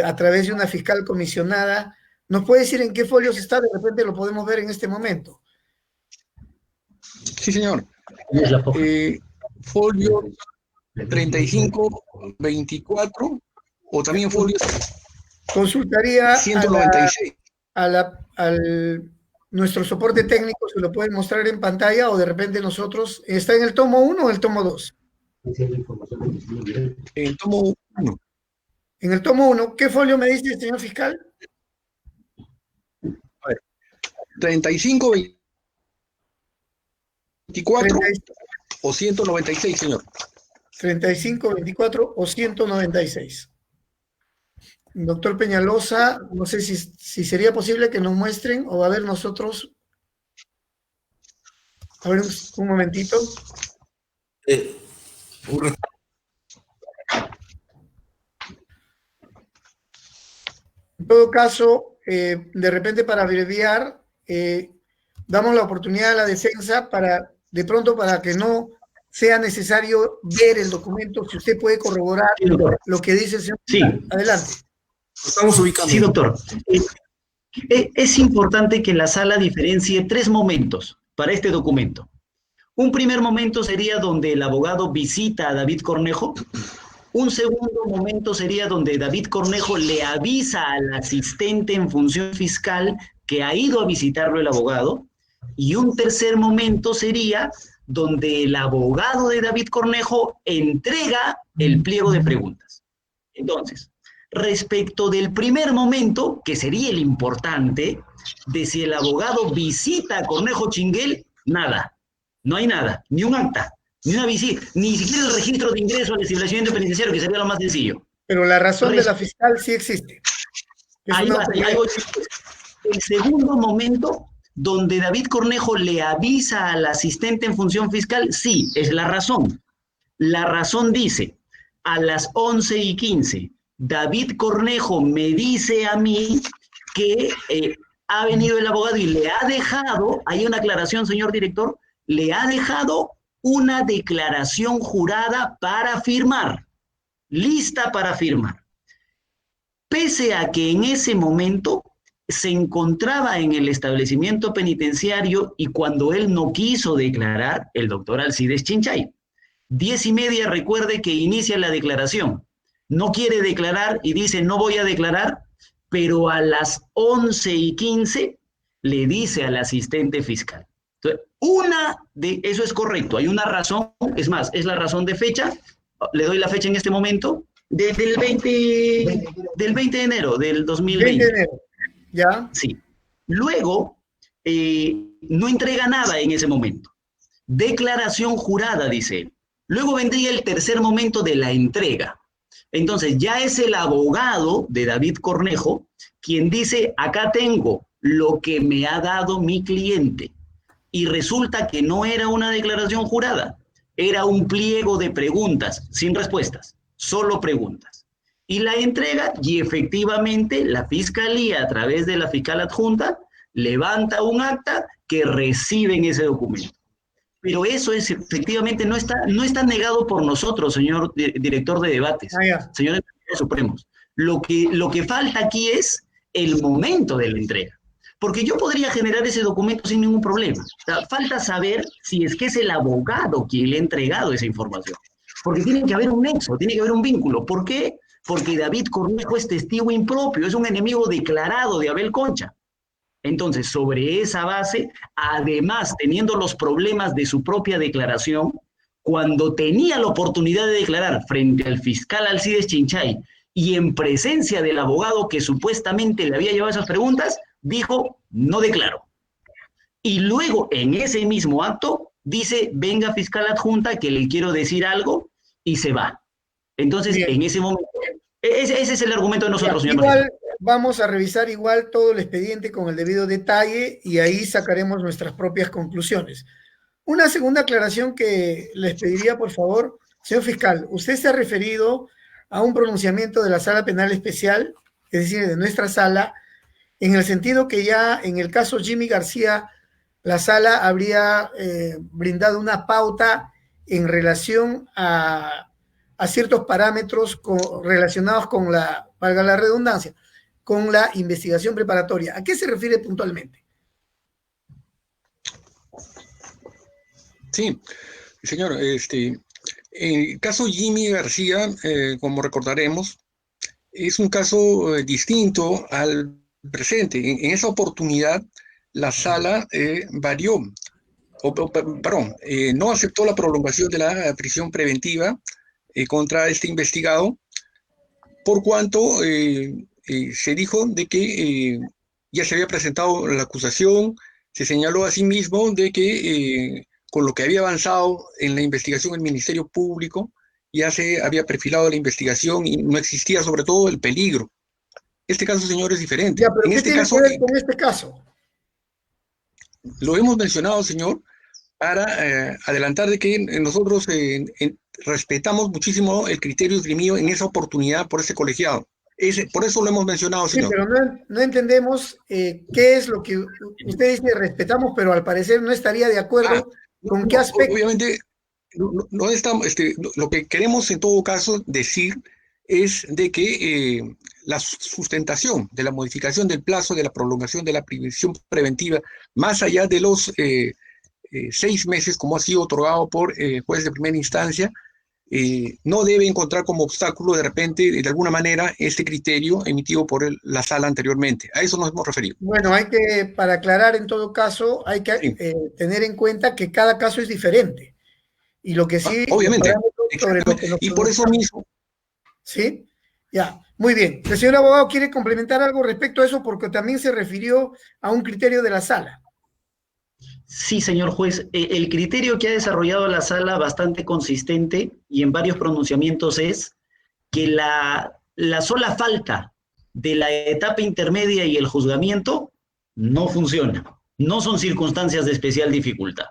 [SPEAKER 1] a través de una fiscal comisionada, ¿nos puede decir en qué folios está? De repente lo podemos ver en este momento.
[SPEAKER 2] Sí, señor. Folio 35, 24 o también folios.
[SPEAKER 1] Consultaría
[SPEAKER 2] 196.
[SPEAKER 1] Al nuestro soporte técnico, se lo pueden mostrar en pantalla o de repente nosotros. ¿Está en el tomo 1 o el tomo 2?
[SPEAKER 2] En el tomo 1.
[SPEAKER 1] En el tomo 1. ¿Qué folio me dice, señor fiscal?
[SPEAKER 2] A ver. 35, 24 o 196, señor.
[SPEAKER 1] 35, 24 o 196. Doctor Peñalosa, no sé si sería posible que nos muestren o a ver nosotros. A ver, un momentito. En todo caso, de repente para abreviar, damos la oportunidad a la defensa de pronto para que no sea necesario ver el documento, si usted puede corroborar lo que dice el señor.
[SPEAKER 3] Sí.
[SPEAKER 1] Adelante.
[SPEAKER 4] Estamos ubicando.
[SPEAKER 3] Sí, doctor. Es importante que la sala diferencie 3 momentos para este documento. Un primer momento sería donde el abogado visita a David Cornejo. Un segundo momento sería donde David Cornejo le avisa al asistente en función fiscal que ha ido a visitarlo el abogado. Y un tercer momento sería donde el abogado de David Cornejo entrega el pliego de preguntas. Entonces, respecto del primer momento, que sería el importante, de si el abogado visita a Cornejo Chinguel, nada, no hay nada, ni un acta, ni una visita, ni siquiera el registro de ingreso al establecimiento penitenciario, que sería lo más sencillo.
[SPEAKER 1] Pero la razón de la fiscal sí existe.
[SPEAKER 3] Ahí voy. El segundo momento, donde David Cornejo le avisa al asistente en función fiscal, sí, es la razón. La razón dice, a las 11:15, David Cornejo me dice a mí que ha venido el abogado y le ha dejado, hay una aclaración, señor director, le ha dejado una declaración jurada para firmar, lista para firmar. Pese a que en ese momento se encontraba en el establecimiento penitenciario y cuando él no quiso declarar, el doctor Alcides Chinchay. 10:30, recuerde que inicia la declaración. No quiere declarar y dice no voy a declarar, pero a las 11:15 le dice al asistente fiscal. Entonces, eso es correcto, hay una razón, es más, es la razón de fecha le doy la fecha en este momento, desde el 20 de enero del 2020.
[SPEAKER 1] 20 de enero, ¿ya?
[SPEAKER 3] Sí. Luego, no entrega nada en ese momento. Declaración jurada, dice él. Luego vendría el tercer momento de la entrega. Entonces, ya es el abogado de David Cornejo quien dice, acá tengo lo que me ha dado mi cliente. Y resulta que no era una declaración jurada, era un pliego de preguntas, sin respuestas, solo preguntas. Y la entrega, y efectivamente la fiscalía, a través de la fiscal adjunta, levanta un acta que reciben ese documento. Pero eso es, efectivamente no está negado por nosotros, señor director de debates, señores supremos. Lo que falta aquí es el momento de la entrega. Porque yo podría generar ese documento sin ningún problema. O sea, falta saber si es que es el abogado quien le ha entregado esa información. Porque tiene que haber un nexo, tiene que haber un vínculo. ¿Por qué? Porque David Cornejo es testigo impropio, es un enemigo declarado de Abel Concha. Entonces, sobre esa base, además, teniendo los problemas de su propia declaración, cuando tenía la oportunidad de declarar frente al fiscal Alcides Chinchay y en presencia del abogado que supuestamente le había llevado esas preguntas, dijo, no declaro. Y luego, en ese mismo acto, dice, venga fiscal adjunta que le quiero decir algo, y se va. Entonces, bien, en ese momento, ese es el argumento de nosotros, señor
[SPEAKER 1] presidente. Vamos a revisar igual todo el expediente con el debido detalle y ahí sacaremos nuestras propias conclusiones. Una segunda aclaración que les pediría, por favor, señor fiscal, usted se ha referido a un pronunciamiento de la Sala Penal Especial, es decir, de nuestra sala, en el sentido que ya en el caso Jimmy García, la sala habría brindado una pauta en relación a ciertos parámetros relacionados con la, valga la redundancia, con la investigación preparatoria. ¿A qué se refiere puntualmente?
[SPEAKER 2] Sí, señor, en el caso Jimmy García, como recordaremos, es un caso distinto al presente. En esa oportunidad, la sala varió, no aceptó la prolongación de la prisión preventiva contra este investigado, por cuanto se dijo de que ya se había presentado la acusación, se señaló asimismo de que con lo que había avanzado en la investigación el Ministerio Público, ya se había perfilado la investigación y no existía sobre todo el peligro. Este caso, señor, es diferente.
[SPEAKER 1] Ya, pero ¿qué tiene que ver con este caso?
[SPEAKER 2] Lo hemos mencionado, señor, para adelantar de que nosotros respetamos muchísimo el criterio esgrimido en esa oportunidad por ese colegiado. Por eso lo hemos mencionado, señor.
[SPEAKER 1] Sí, pero no entendemos qué es lo que usted dice, respetamos, pero al parecer no estaría de acuerdo con qué aspecto.
[SPEAKER 2] Obviamente, no estamos, lo que queremos en todo caso decir es de que la sustentación de la modificación del plazo de la prolongación de la prisión preventiva, más allá de los 6 meses, como ha sido otorgado por juez de primera instancia, no debe encontrar como obstáculo de repente, de alguna manera, este criterio emitido por la sala anteriormente. A eso nos hemos referido.
[SPEAKER 1] Bueno, para aclarar en todo caso, hay que tener en cuenta que cada caso es diferente. Y lo que sí...
[SPEAKER 2] obviamente. Sobre lo que y por eso mismo...
[SPEAKER 1] ¿Sí? Ya, muy bien. ¿El señor abogado quiere complementar algo respecto a eso? Porque también se refirió a un criterio de la sala.
[SPEAKER 3] Sí, señor juez. El criterio que ha desarrollado la sala, bastante consistente y en varios pronunciamientos, es que la sola falta de la etapa intermedia y el juzgamiento no funciona. No son circunstancias de especial dificultad.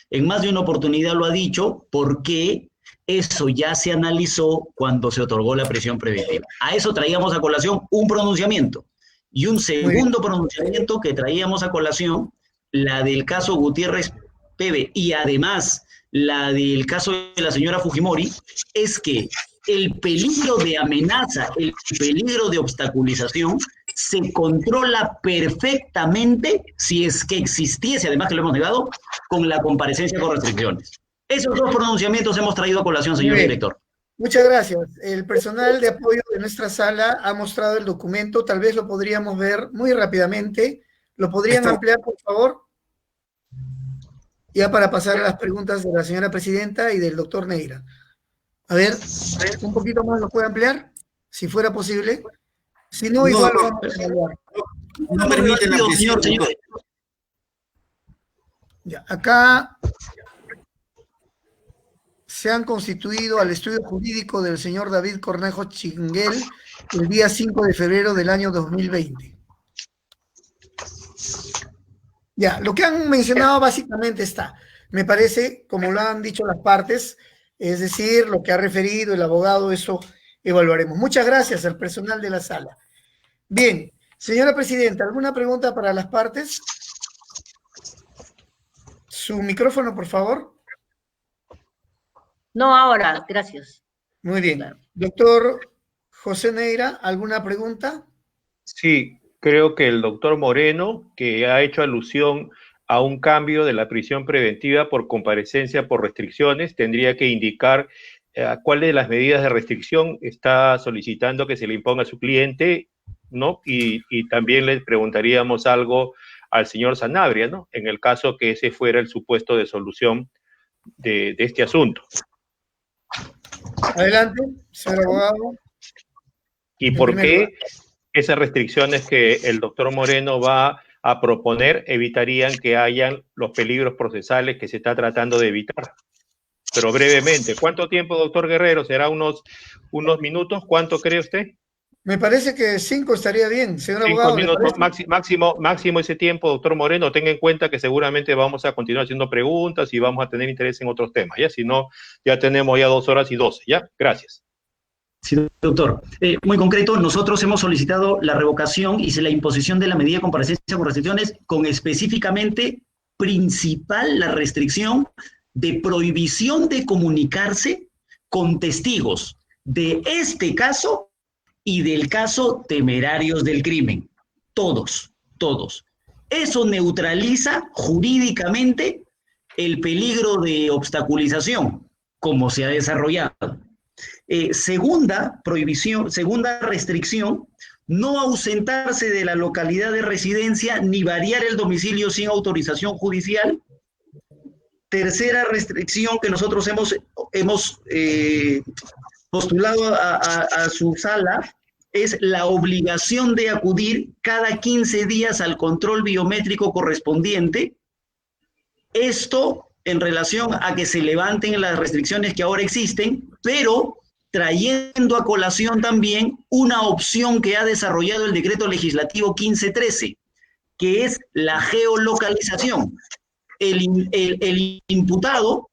[SPEAKER 3] En más de una oportunidad lo ha dicho, porque eso ya se analizó cuando se otorgó la prisión preventiva. A eso traíamos a colación un pronunciamiento. Y un segundo pronunciamiento que traíamos a colación, la del caso Gutiérrez Pebe, y además la del caso de la señora Fujimori, es que el peligro de amenaza, el peligro de obstaculización, se controla perfectamente si es que existiese, además que lo hemos negado, con la comparecencia con restricciones. Esos dos pronunciamientos hemos traído a colación, señor director.
[SPEAKER 1] Muchas gracias. El personal de apoyo de nuestra sala ha mostrado el documento, tal vez lo podríamos ver muy rápidamente. ¿Lo podrían ampliar, por favor? Ya para pasar a las preguntas de la señora presidenta y del doctor Neira. A ver, un poquito más lo puede ampliar, si fuera posible. Si no,
[SPEAKER 4] No,
[SPEAKER 1] igual lo
[SPEAKER 4] no,
[SPEAKER 1] vamos a evaluar.
[SPEAKER 4] no permite la ampliación,
[SPEAKER 3] señor.
[SPEAKER 4] doctor.
[SPEAKER 1] Ya, acá se han constituido al estudio jurídico del señor David Cornejo Chinguel el día 5 de febrero del año 2020. Ya, lo que han mencionado básicamente está, me parece, como lo han dicho las partes, es decir, lo que ha referido el abogado, eso evaluaremos. Muchas gracias al personal de la sala. Bien, señora presidenta, ¿alguna pregunta para las partes? Su micrófono, por favor.
[SPEAKER 5] No, ahora, gracias.
[SPEAKER 1] Muy bien. Doctor José Neira, ¿alguna pregunta?
[SPEAKER 6] Sí, creo que el doctor Moreno, que ha hecho alusión a un cambio de la prisión preventiva por comparecencia por restricciones, tendría que indicar cuáles de las medidas de restricción está solicitando que se le imponga a su cliente, ¿no? Y también le preguntaríamos algo al señor Sanabria, ¿no? En el caso que ese fuera el supuesto de solución de este asunto.
[SPEAKER 1] Adelante, señor abogado.
[SPEAKER 6] ¿Y por qué esas restricciones que el doctor Moreno va a proponer evitarían que hayan los peligros procesales que se está tratando de evitar? Pero brevemente, ¿cuánto tiempo, doctor Guerrero? ¿Será unos minutos? ¿Cuánto cree usted?
[SPEAKER 1] Me parece que 5 estaría bien, señor abogado.
[SPEAKER 6] 5 minutos, máximo ese tiempo, doctor Moreno. Tenga en cuenta que seguramente vamos a continuar haciendo preguntas y vamos a tener interés en otros temas, ¿ya? Si no, ya tenemos ya 2 horas y 12, ¿ya? Gracias.
[SPEAKER 3] Sí, doctor. Muy concreto, nosotros hemos solicitado la revocación y la imposición de la medida de comparecencia con restricciones, con específicamente principal la restricción de prohibición de comunicarse con testigos de este caso y del caso temerarios del crimen. Todos. Eso neutraliza jurídicamente el peligro de obstaculización, como se ha desarrollado. Segunda restricción, no ausentarse de la localidad de residencia ni variar el domicilio sin autorización judicial. Tercera restricción que nosotros hemos postulado a su sala es la obligación de acudir cada 15 días al control biométrico correspondiente. Esto en relación a que se levanten las restricciones que ahora existen, pero trayendo a colación también una opción que ha desarrollado el decreto legislativo 1513, que es la geolocalización. El imputado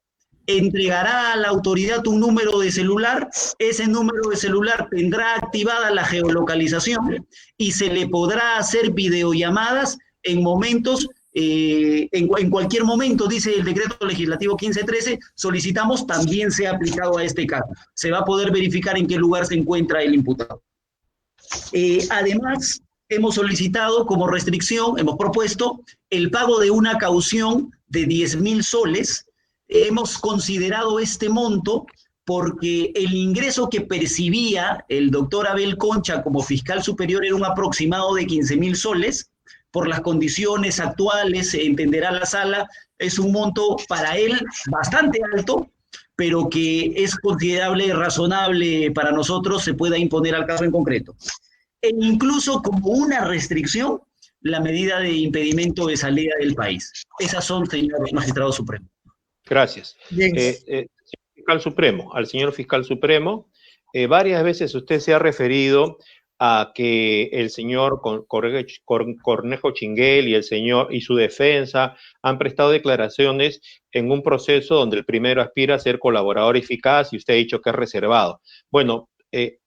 [SPEAKER 3] entregará a la autoridad un número de celular, ese número de celular tendrá activada la geolocalización y se le podrá hacer videollamadas en momentos, en cualquier momento, dice el decreto legislativo 1513, solicitamos también sea aplicado a este caso. Se va a poder verificar en qué lugar se encuentra el imputado. Además, hemos solicitado como restricción, hemos propuesto el pago de una caución de 10.000 soles. Hemos considerado este monto porque el ingreso que percibía el doctor Abel Concha como fiscal superior era un aproximado de 15.000 soles. Por las condiciones actuales, entenderá la sala, es un monto para él bastante alto, pero que es considerable y razonable para nosotros, se pueda imponer al caso en concreto. E incluso como una restricción, la medida de impedimento de salida del país. Esas son, señor magistrado supremo.
[SPEAKER 6] Gracias. Fiscal Supremo, al señor fiscal supremo, varias veces usted se ha referido a que el señor Cornejo Chinguel y el señor y su defensa han prestado declaraciones en un proceso donde el primero aspira a ser colaborador eficaz y usted ha dicho que es reservado. Bueno,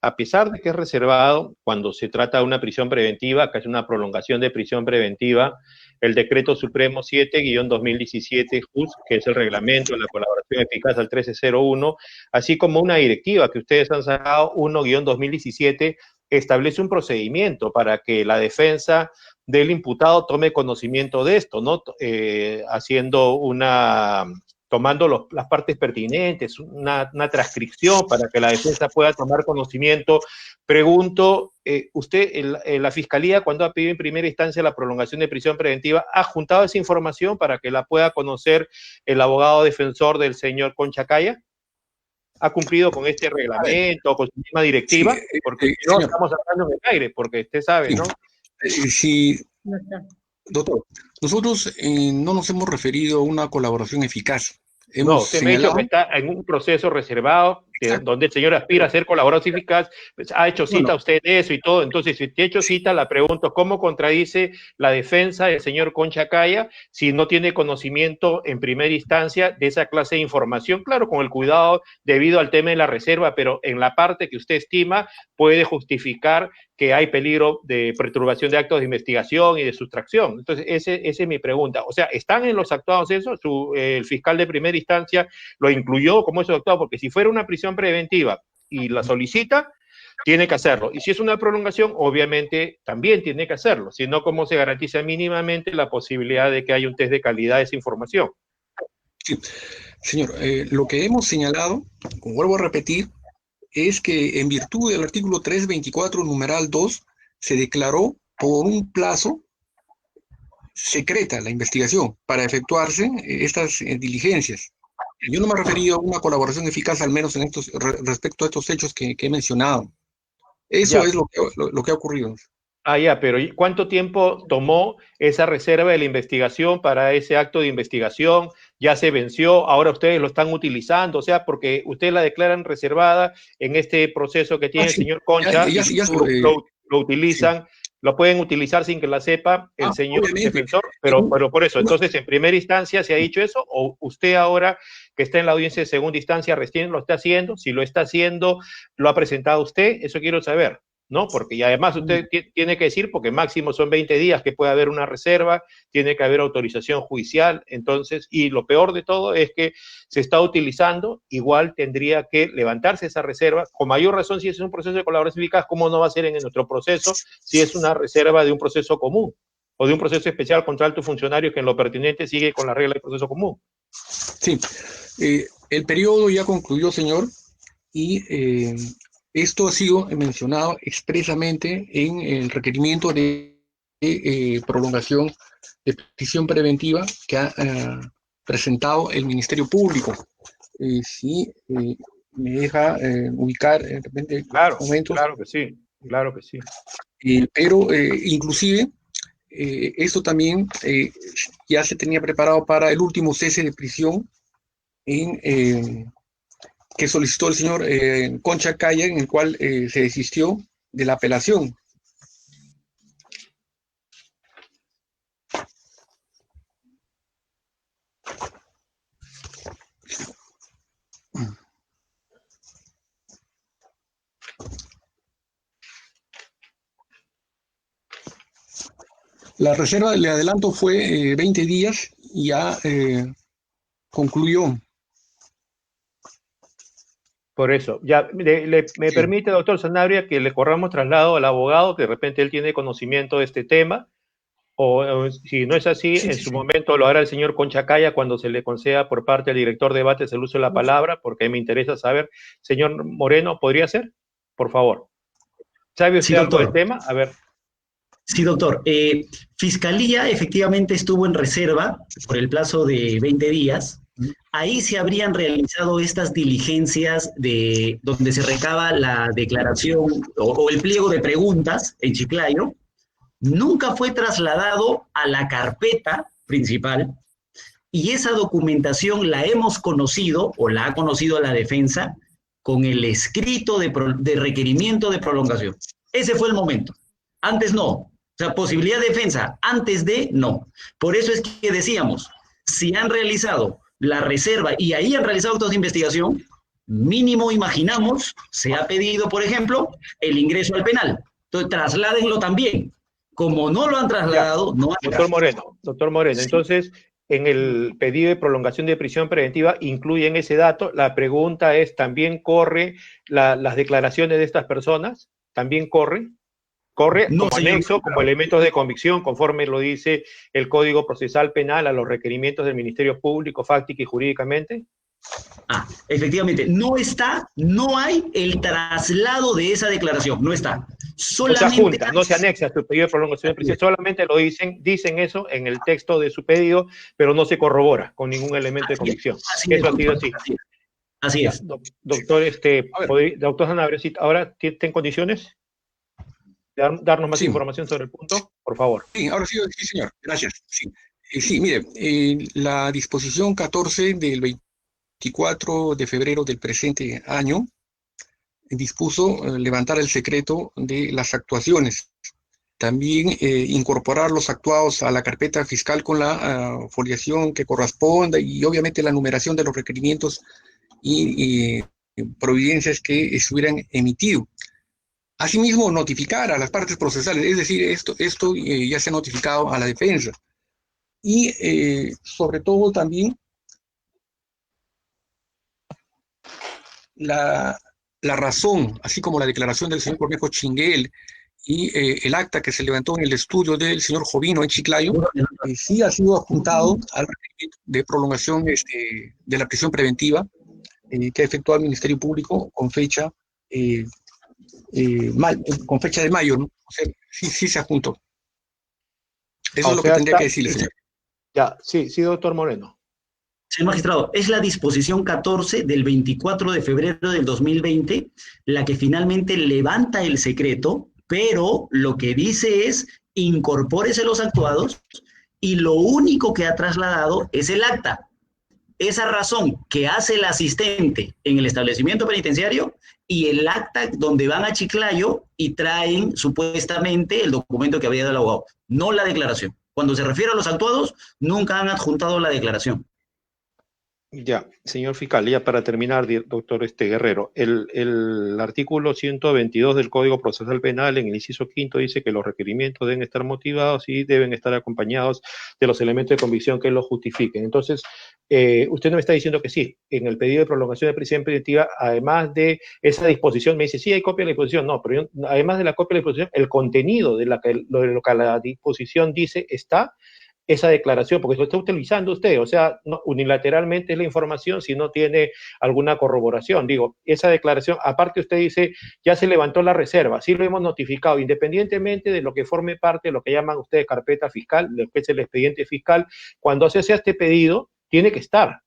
[SPEAKER 6] a pesar de que es reservado, cuando se trata de una prisión preventiva, que es una prolongación de prisión preventiva, el Decreto Supremo 7-2017, que es el reglamento de la colaboración eficaz al 1301, así como una directiva que ustedes han sacado, 1-2017, establece un procedimiento para que la defensa del imputado tome conocimiento de esto, ¿no? Tomando las partes pertinentes, una transcripción para que la defensa pueda tomar conocimiento. Pregunto, usted, la Fiscalía, cuando ha pedido en primera instancia la prolongación de prisión preventiva, ¿ha juntado esa información para que la pueda conocer el abogado defensor del señor Concha Caya? ha cumplido con este reglamento, con su misma directiva,
[SPEAKER 2] sí,
[SPEAKER 6] porque si no estamos hablando en el aire, porque usted sabe, ¿no?
[SPEAKER 2] Sí, doctor, nosotros no nos hemos referido a una colaboración eficaz.
[SPEAKER 6] No, usted me ha dicho que está en un proceso reservado, donde el señor aspira a ser colaborador eficaz, pues, ha hecho cita usted de eso y todo. Entonces, si te ha hecho cita, la pregunto, ¿cómo contradice la defensa del señor Concha Caya si no tiene conocimiento en primera instancia de esa clase de información? Claro, con el cuidado debido al tema de la reserva, pero en la parte que usted estima puede justificar que hay peligro de perturbación de actos de investigación y de sustracción. Entonces, esa es mi pregunta. O sea, ¿están en los actuados eso? El fiscal de primera instancia lo incluyó como esos actuados, porque si fuera una prisión preventiva y la solicita, tiene que hacerlo. Y si es una prolongación, obviamente también tiene que hacerlo. Si no, ¿cómo se garantiza mínimamente la posibilidad de que haya un test de calidad de esa información?
[SPEAKER 2] Sí. Señor, lo que hemos señalado, como vuelvo a repetir, es que en virtud del artículo 324, numeral 2, se declaró por un plazo secreta la investigación para efectuarse estas diligencias. Yo no me he referido a una colaboración eficaz, al menos en respecto a estos hechos que he mencionado. Eso es lo que ha ocurrido.
[SPEAKER 6] Ya, pero ¿cuánto tiempo tomó esa reserva de la investigación para ese acto de investigación? ¿Ya se venció? ¿Ahora ustedes lo están utilizando? O sea, porque ustedes la declaran reservada en este proceso que tiene el señor Concha, lo utilizan, lo pueden utilizar sin que la sepa el señor defensor, pero por eso, entonces en primera instancia se ha dicho eso, o usted ahora que está en la audiencia de segunda instancia recién lo está haciendo, si lo está haciendo, lo ha presentado usted, eso quiero saber. ¿No? Porque y además usted tiene que decir, porque máximo son 20 días que puede haber una reserva, tiene que haber autorización judicial, entonces, y lo peor de todo es que se está utilizando, igual tendría que levantarse esa reserva, con mayor razón si es un proceso de colaboración eficaz, ¿cómo no va a ser en nuestro proceso si es una reserva de un proceso común o de un proceso especial contra altos funcionarios que en lo pertinente sigue con la regla del proceso común?
[SPEAKER 2] Sí, el periodo ya concluyó, señor, y esto ha sido mencionado expresamente en el requerimiento de prolongación de prisión preventiva que ha presentado el Ministerio Público. Si me deja ubicar de repente momentos.
[SPEAKER 6] Claro que sí, claro que sí.
[SPEAKER 2] Pero inclusive esto también ya se tenía preparado para el último cese de prisión que solicitó el señor Concha Caya, en el cual se desistió de la apelación. La reserva, le adelanto, fue 20 días y ya concluyó.
[SPEAKER 6] Por eso, ya me permite, doctor Sanabria, que le corramos traslado al abogado, que de repente él tiene conocimiento de este tema, o si no es así, en su momento lo hará el señor Concha Caya cuando se le conceda por parte del director de debates el uso de la palabra, porque me interesa saber. Señor Moreno, ¿podría ser? Por favor. ¿Sabe usted algo del tema? A ver.
[SPEAKER 3] Sí, doctor. Fiscalía efectivamente estuvo en reserva por el plazo de 20 días. Ahí se habrían realizado estas diligencias de donde se recaba la declaración o el pliego de preguntas en Chiclayo. Nunca fue trasladado a la carpeta principal y esa documentación la hemos conocido o la ha conocido la defensa con el escrito de requerimiento de prolongación. Ese fue el momento. Antes no. O sea, posibilidad de defensa, antes de no. Por eso es que decíamos, si han realizado la reserva y ahí han realizado actos de investigación, mínimo imaginamos, se ha pedido, por ejemplo, el ingreso al penal. Entonces, trasládenlo también. Como no lo han trasladado, no hay caso.
[SPEAKER 6] Doctor Moreno, entonces, en el pedido de prolongación de prisión preventiva incluyen ese dato. La pregunta es, ¿también corre las declaraciones de estas personas? ¿También corre? ¿Corre no, como anexo, como elementos de convicción, conforme lo dice el Código Procesal Penal a los requerimientos del Ministerio Público, fáctica y jurídicamente?
[SPEAKER 3] Efectivamente, no hay el traslado de esa declaración, no está.
[SPEAKER 6] Solamente no se junta, no se anexa a su pedido de prolongación de prisión, solamente lo dicen eso en el texto de su pedido, pero no se corrobora con ningún elemento de convicción. Eso ha sido así.
[SPEAKER 3] Así es.
[SPEAKER 6] Doctor, doctor Sanabria, ¿ahora está en condiciones de darnos más información sobre el punto? Por favor.
[SPEAKER 2] Sí, ahora sí, sí, señor. Gracias. Sí, sí, mire, la disposición 14 del 24 de febrero del presente año dispuso levantar el secreto de las actuaciones. También incorporar los actuados a la carpeta fiscal con la foliación que corresponda y obviamente la numeración de los requerimientos y providencias que estuvieran emitido. Asimismo, notificar a las partes procesales, es decir, esto ya se ha notificado a la defensa. Y sobre todo también la razón, así como la declaración del señor Cornejo Chinguel y el acta que se levantó en el estudio del señor Jovino en Chiclayo, sí ha sido adjuntado al requerimiento de prolongación de la prisión preventiva que ha efectuado el Ministerio Público con fecha de mayo, ¿no? O sea, sí se adjuntó. Eso es lo que tendría que decirle, señor.
[SPEAKER 6] Ya, sí, doctor Moreno.
[SPEAKER 3] Señor magistrado, es la disposición 14 del 24 de febrero del 2020 la que finalmente levanta el secreto, pero lo que dice es incorpórese los actuados y lo único que ha trasladado es el acta. Esa razón que hace el asistente en el establecimiento penitenciario y el acta donde van a Chiclayo y traen supuestamente el documento que había dado el abogado, no la declaración. Cuando se refiere a los actuados, nunca han adjuntado la declaración.
[SPEAKER 6] Ya, señor fiscal, ya para terminar, doctor Guerrero, el artículo 122 del Código Procesal Penal, en el inciso quinto, dice que los requerimientos deben estar motivados y deben estar acompañados de los elementos de convicción que los justifiquen. Entonces, usted no me está diciendo que sí, en el pedido de prolongación de prisión preventiva, además de esa disposición, me dice, sí, hay copia de la disposición, no, pero yo, además de la copia de la disposición, el contenido de lo que la disposición dice está esa declaración, porque lo está utilizando usted, o sea, no, unilateralmente es la información si no tiene alguna corroboración. Digo, esa declaración, aparte usted dice, ya se levantó la reserva, sí lo hemos notificado, independientemente de lo que forme parte de lo que llaman ustedes carpeta fiscal, lo que es el expediente fiscal, cuando se hace este pedido, tiene que estar,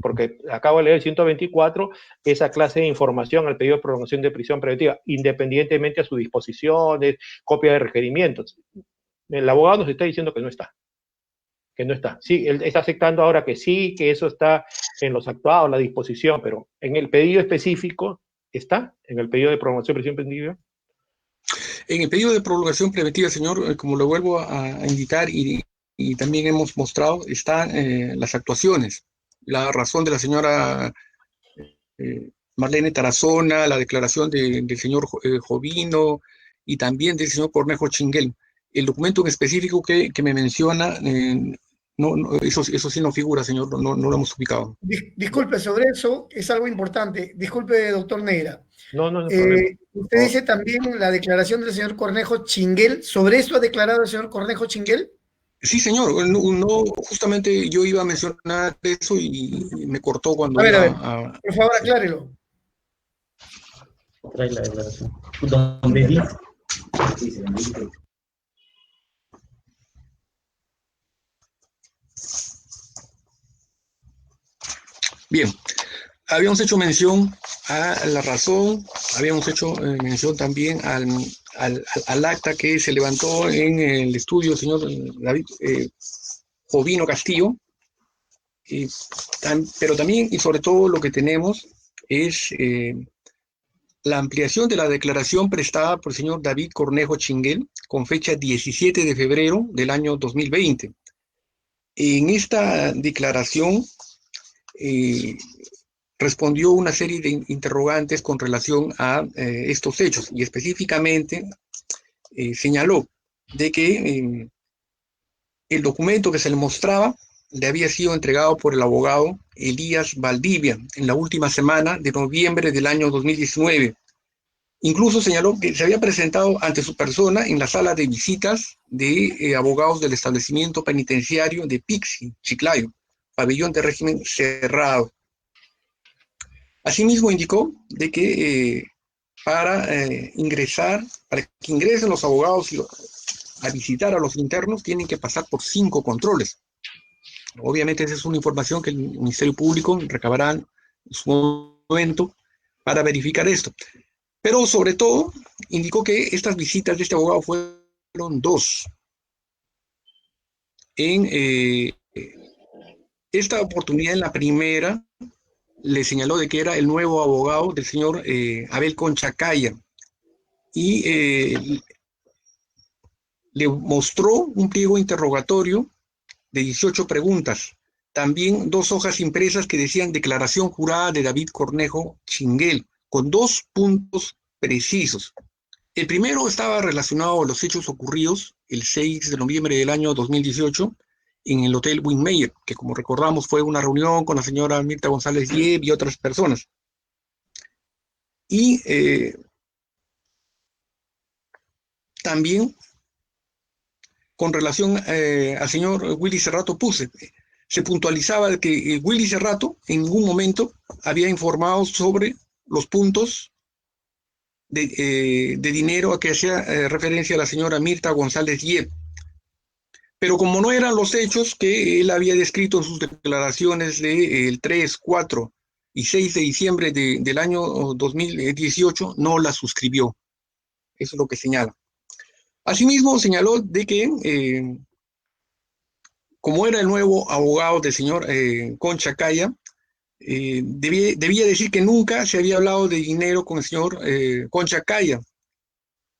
[SPEAKER 6] porque acabo de leer el 124, esa clase de información al pedido de prolongación de prisión preventiva, independientemente a sus disposiciones, copia de requerimientos. El abogado nos está diciendo que no está. Sí, él está aceptando ahora que sí, que eso está en los actuados, la disposición, pero en el pedido específico, ¿está? En el pedido de prolongación de prisión preventiva.
[SPEAKER 2] En el pedido de prolongación preventiva, señor, como lo vuelvo a indicar y también hemos mostrado, están las actuaciones. La razón de la señora Marlene Tarazona, la declaración del señor Jovino y también del señor Cornejo Chinguel. El documento en específico que me menciona, eso sí no figura, señor, no lo hemos ubicado.
[SPEAKER 1] Disculpe, sobre eso es algo importante. Disculpe, doctor Neira.
[SPEAKER 6] No.
[SPEAKER 1] Usted dice también la declaración del señor Cornejo Chinguel. ¿Sobre esto ha declarado el señor Cornejo Chinguel?
[SPEAKER 2] Sí, señor. No, justamente yo iba a mencionar eso y me cortó cuando...
[SPEAKER 1] A ver, por favor, aclárelo.
[SPEAKER 3] Trae la declaración. ¿Dónde dice?
[SPEAKER 2] Bien, habíamos hecho mención a la razón, habíamos hecho mención también al acta que se levantó en el estudio del señor David Jovino Castillo, pero también y sobre todo lo que tenemos es la ampliación de la declaración prestada por el señor David Cornejo Chinguel con fecha 17 de febrero del año 2020. En esta declaración respondió una serie de interrogantes con relación a estos hechos y específicamente señaló de que el documento que se le mostraba le había sido entregado por el abogado Elías Valdivia en la última semana de noviembre del año 2019. Incluso señaló que se había presentado ante su persona en la sala de visitas de abogados del establecimiento penitenciario de Pixi, Chiclayo, pabellón de régimen cerrado. Asimismo indicó de que para que ingresen los abogados a visitar a los internos tienen que pasar por 5 controles. Obviamente esa es una información que el Ministerio Público recabará su momento para verificar esto. Pero sobre todo indicó que estas visitas de este abogado fueron dos. En esta oportunidad, en la primera, le señaló de que era el nuevo abogado del señor Abel Concha Caya y le mostró un pliego interrogatorio de 18 preguntas, también 2 hojas impresas que decían declaración jurada de David Cornejo Chinguel, con 2 puntos precisos. El primero estaba relacionado a los hechos ocurridos el 6 de noviembre del año 2018 en el Hotel Windmeyer, que como recordamos fue una reunión con la señora Mirta González Diep y otras personas. Y también con relación al señor Willy Cerrato Puse, se puntualizaba que Willy Cerrato en ningún momento había informado sobre los puntos de dinero a que hacía referencia la señora Mirta González Diep. Pero como no eran los hechos que él había descrito en sus declaraciones del 3, 4 y 6 de diciembre del año 2018, no las suscribió. Eso es lo que señala. Asimismo, señaló de que, como era el nuevo abogado del señor Concha Caya, debía decir que nunca se había hablado de dinero con el señor Concha Caya.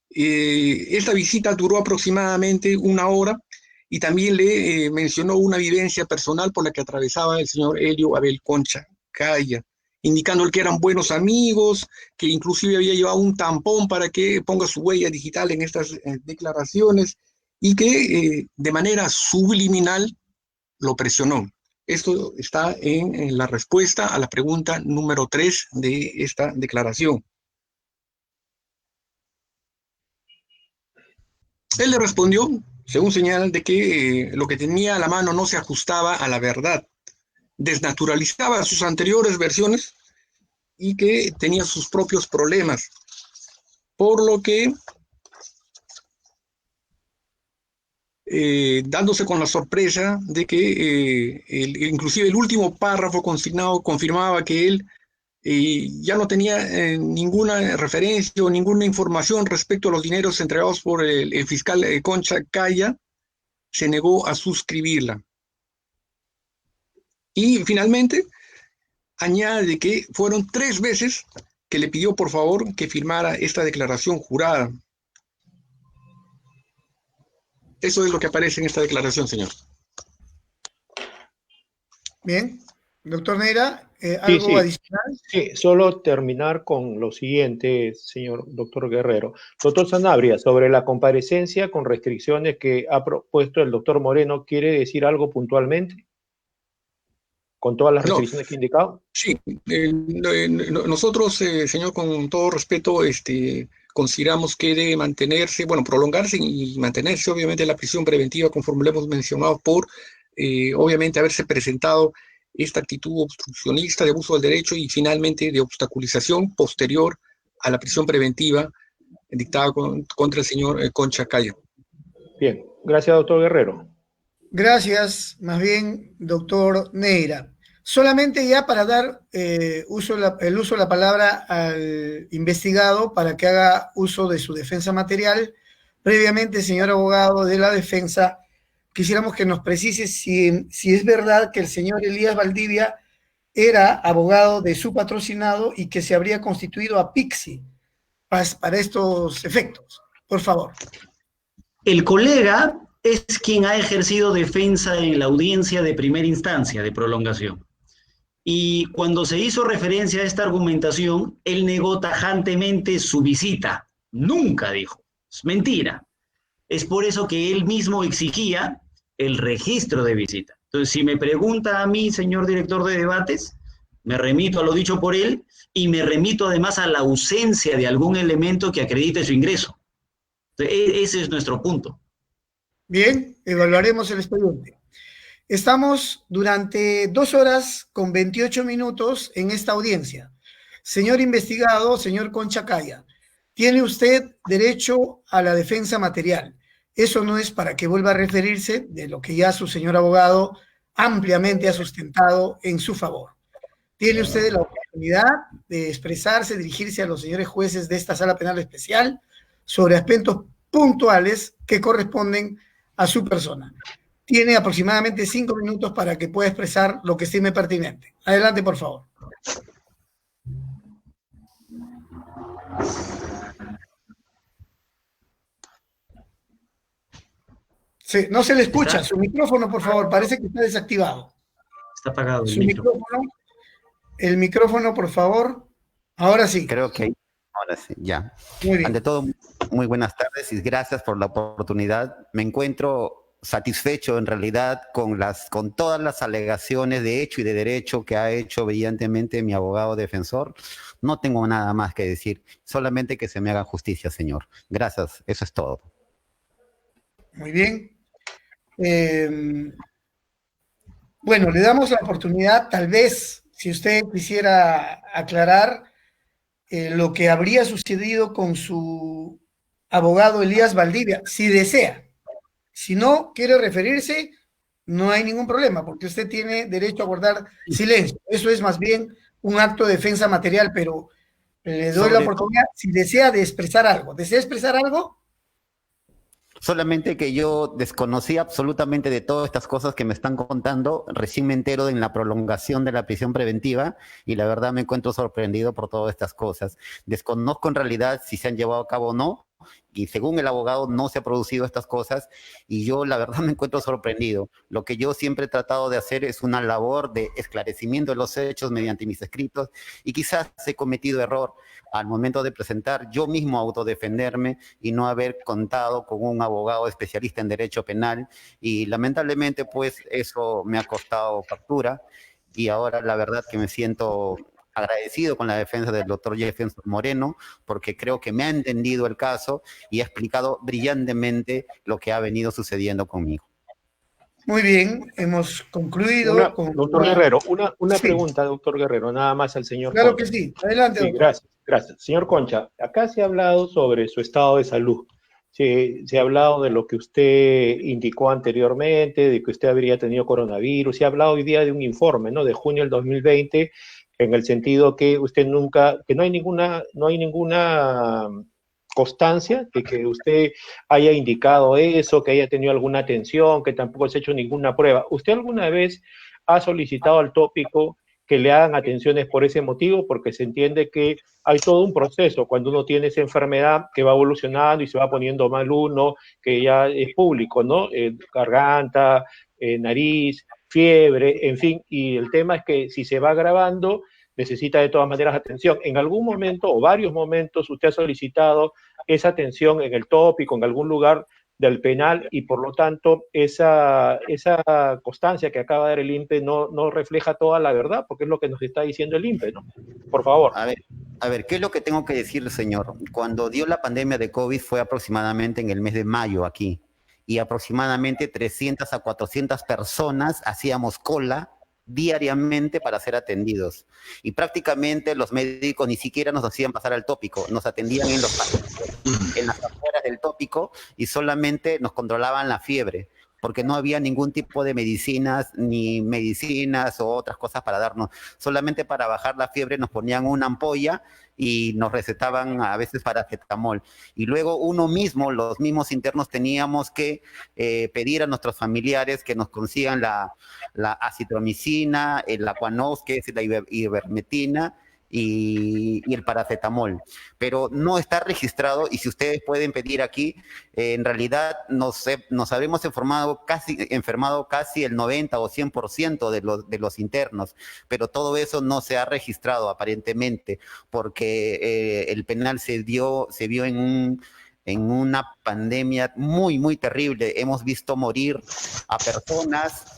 [SPEAKER 2] Esta visita duró aproximadamente 1 hora y también le mencionó una vivencia personal por la que atravesaba el señor Helio Abel Concha Caya, indicando que eran buenos amigos, que inclusive había llevado un tampón para que ponga su huella digital en estas declaraciones y que de manera subliminal lo presionó. Esto está en la respuesta a la pregunta número 3 de esta declaración. Él le respondió, según señalan, de que lo que tenía a la mano no se ajustaba a la verdad, desnaturalizaba sus anteriores versiones y que tenía sus propios problemas, por lo que, dándose con la sorpresa de que inclusive el último párrafo consignado confirmaba que él ya no tenía ninguna referencia o ninguna información respecto a los dineros entregados por el fiscal Concha Caya, se negó a suscribirla. Y finalmente añade que fueron 3 veces que le pidió por favor que firmara esta declaración jurada. Eso es lo que aparece en esta declaración, señor.
[SPEAKER 1] Bien. Doctor Neira, ¿algo adicional?
[SPEAKER 6] Sí, solo terminar con lo siguiente, señor doctor Guerrero. Doctor Sanabria, sobre la comparecencia con restricciones que ha propuesto el doctor Moreno, ¿quiere decir algo puntualmente? ¿Con todas las restricciones que he indicado?
[SPEAKER 2] Sí, nosotros, señor, con todo respeto, consideramos que debe mantenerse, bueno, prolongarse y mantenerse, obviamente, la prisión preventiva, conforme lo hemos mencionado, por, obviamente, haberse presentado esta actitud obstruccionista de abuso del derecho y, finalmente, de obstaculización posterior a la prisión preventiva dictada contra el señor Concha Caya.
[SPEAKER 6] Bien, gracias, doctor Guerrero.
[SPEAKER 1] Gracias, más bien, doctor Neira. Solamente ya para dar el uso de la palabra al investigado para que haga uso de su defensa material. Previamente, señor abogado de la defensa, quisiéramos que nos precise si es verdad que el señor Elías Valdivia era abogado de su patrocinado y que se habría constituido a Pixi para estos efectos. Por favor.
[SPEAKER 3] El colega es quien ha ejercido defensa en la audiencia de primera instancia de prolongación. Y cuando se hizo referencia a esta argumentación, él negó tajantemente su visita. Nunca dijo. Es mentira. Es por eso que él mismo exigía el registro de visita. Entonces, si me pregunta a mí, señor director de debates, me remito a lo dicho por él y me remito además a la ausencia de algún elemento que acredite su ingreso. Entonces, ese es nuestro punto.
[SPEAKER 1] Bien, evaluaremos el expediente. Estamos durante 2 horas con 28 minutos en esta audiencia. Señor investigado, señor Concha Caya, tiene usted derecho a la defensa material. Eso no es para que vuelva a referirse de lo que ya su señor abogado ampliamente ha sustentado en su favor. Tiene usted la oportunidad de expresarse, dirigirse a los señores jueces de esta sala penal especial sobre aspectos puntuales que corresponden a su persona. Tiene aproximadamente 5 minutos para que pueda expresar lo que estime pertinente. Adelante, por favor. Sí, no se le escucha. Su micrófono, por favor, parece que está desactivado.
[SPEAKER 3] Está apagado
[SPEAKER 1] Su micrófono. El micrófono, por favor. Ahora sí.
[SPEAKER 5] Creo que ahora sí, ya.
[SPEAKER 1] Muy bien.
[SPEAKER 5] Ante todo, muy buenas tardes y gracias por la oportunidad. Me encuentro satisfecho en realidad con todas las alegaciones de hecho y de derecho que ha hecho brillantemente mi abogado defensor. No tengo nada más que decir, solamente que se me haga justicia, señor. Gracias, eso es todo.
[SPEAKER 1] Muy bien. Bueno, le damos la oportunidad, tal vez, si usted quisiera aclarar lo que habría sucedido con su abogado Elías Valdivia, si desea. Si no quiere referirse, no hay ningún problema, porque usted tiene derecho a guardar silencio. Eso es más bien un acto de defensa material, pero le doy la oportunidad, si desea, de expresar algo. ¿Desea expresar algo?
[SPEAKER 5] Solamente que yo desconocí absolutamente de todas estas cosas que me están contando. Recién me entero en la prolongación de la prisión preventiva y la verdad me encuentro sorprendido por todas estas cosas. Desconozco en realidad si se han llevado a cabo o no, y según el abogado no se han producido estas cosas y yo la verdad me encuentro sorprendido. Lo que yo siempre he tratado de hacer es una labor de esclarecimiento de los hechos mediante mis escritos y quizás he cometido error al momento de presentar yo mismo autodefenderme y no haber contado con un abogado especialista en derecho penal y lamentablemente pues eso me ha costado factura y ahora la verdad que me siento agradecido con la defensa del doctor Jefferson Moreno porque creo que me ha entendido el caso y ha explicado brillantemente lo que ha venido sucediendo conmigo.
[SPEAKER 1] Muy bien, hemos concluido.
[SPEAKER 6] Doctor Guerrero, una sí. Pregunta, doctor Guerrero, nada más al señor
[SPEAKER 1] Claro
[SPEAKER 6] Concha.
[SPEAKER 1] Que sí, adelante.
[SPEAKER 6] Sí, gracias. Señor Concha, acá se ha hablado sobre su estado de salud. Se ha hablado de lo que usted indicó anteriormente, de que usted habría tenido coronavirus. Se ha hablado hoy día de un informe, ¿no? De junio del 2020, en el sentido que usted que no hay ninguna constancia de que usted haya indicado eso, que haya tenido alguna atención, que tampoco se ha hecho ninguna prueba. ¿Usted alguna vez ha solicitado al tópico que le hagan atenciones por ese motivo? Porque se entiende que hay todo un proceso cuando uno tiene esa enfermedad que va evolucionando y se va poniendo mal uno, que ya es público, ¿no? Garganta, nariz, fiebre, en fin, y el tema es que si se va agravando, necesita de todas maneras atención. En algún momento o varios momentos usted ha solicitado esa atención en el tópico, en algún lugar del penal, y por lo tanto esa constancia que acaba de dar el INPE no refleja toda la verdad, porque es lo que nos está diciendo el INPE, ¿no? Por favor.
[SPEAKER 5] A ver, ¿qué es lo que tengo que decir, señor? Cuando dio la pandemia de COVID fue aproximadamente en el mes de mayo aquí, y aproximadamente 300 a 400 personas hacíamos cola diariamente para ser atendidos. Y prácticamente los médicos ni siquiera nos hacían pasar al tópico, nos atendían en las afueras del tópico y solamente nos controlaban la fiebre, porque no había ningún tipo de medicinas, ni medicinas o otras cosas para darnos. Solamente para bajar la fiebre nos ponían una ampolla y nos recetaban a veces paracetamol. Y luego los mismos internos teníamos que pedir a nuestros familiares que nos consigan la acitromicina, el Aquanox, que es la ivermectina, y el paracetamol, pero no está registrado y si ustedes pueden pedir aquí, en realidad nos habremos enfermado casi el 90 o 100% de los internos, pero todo eso no se ha registrado aparentemente porque el penal se vio en una pandemia muy, muy terrible. Hemos visto morir a personas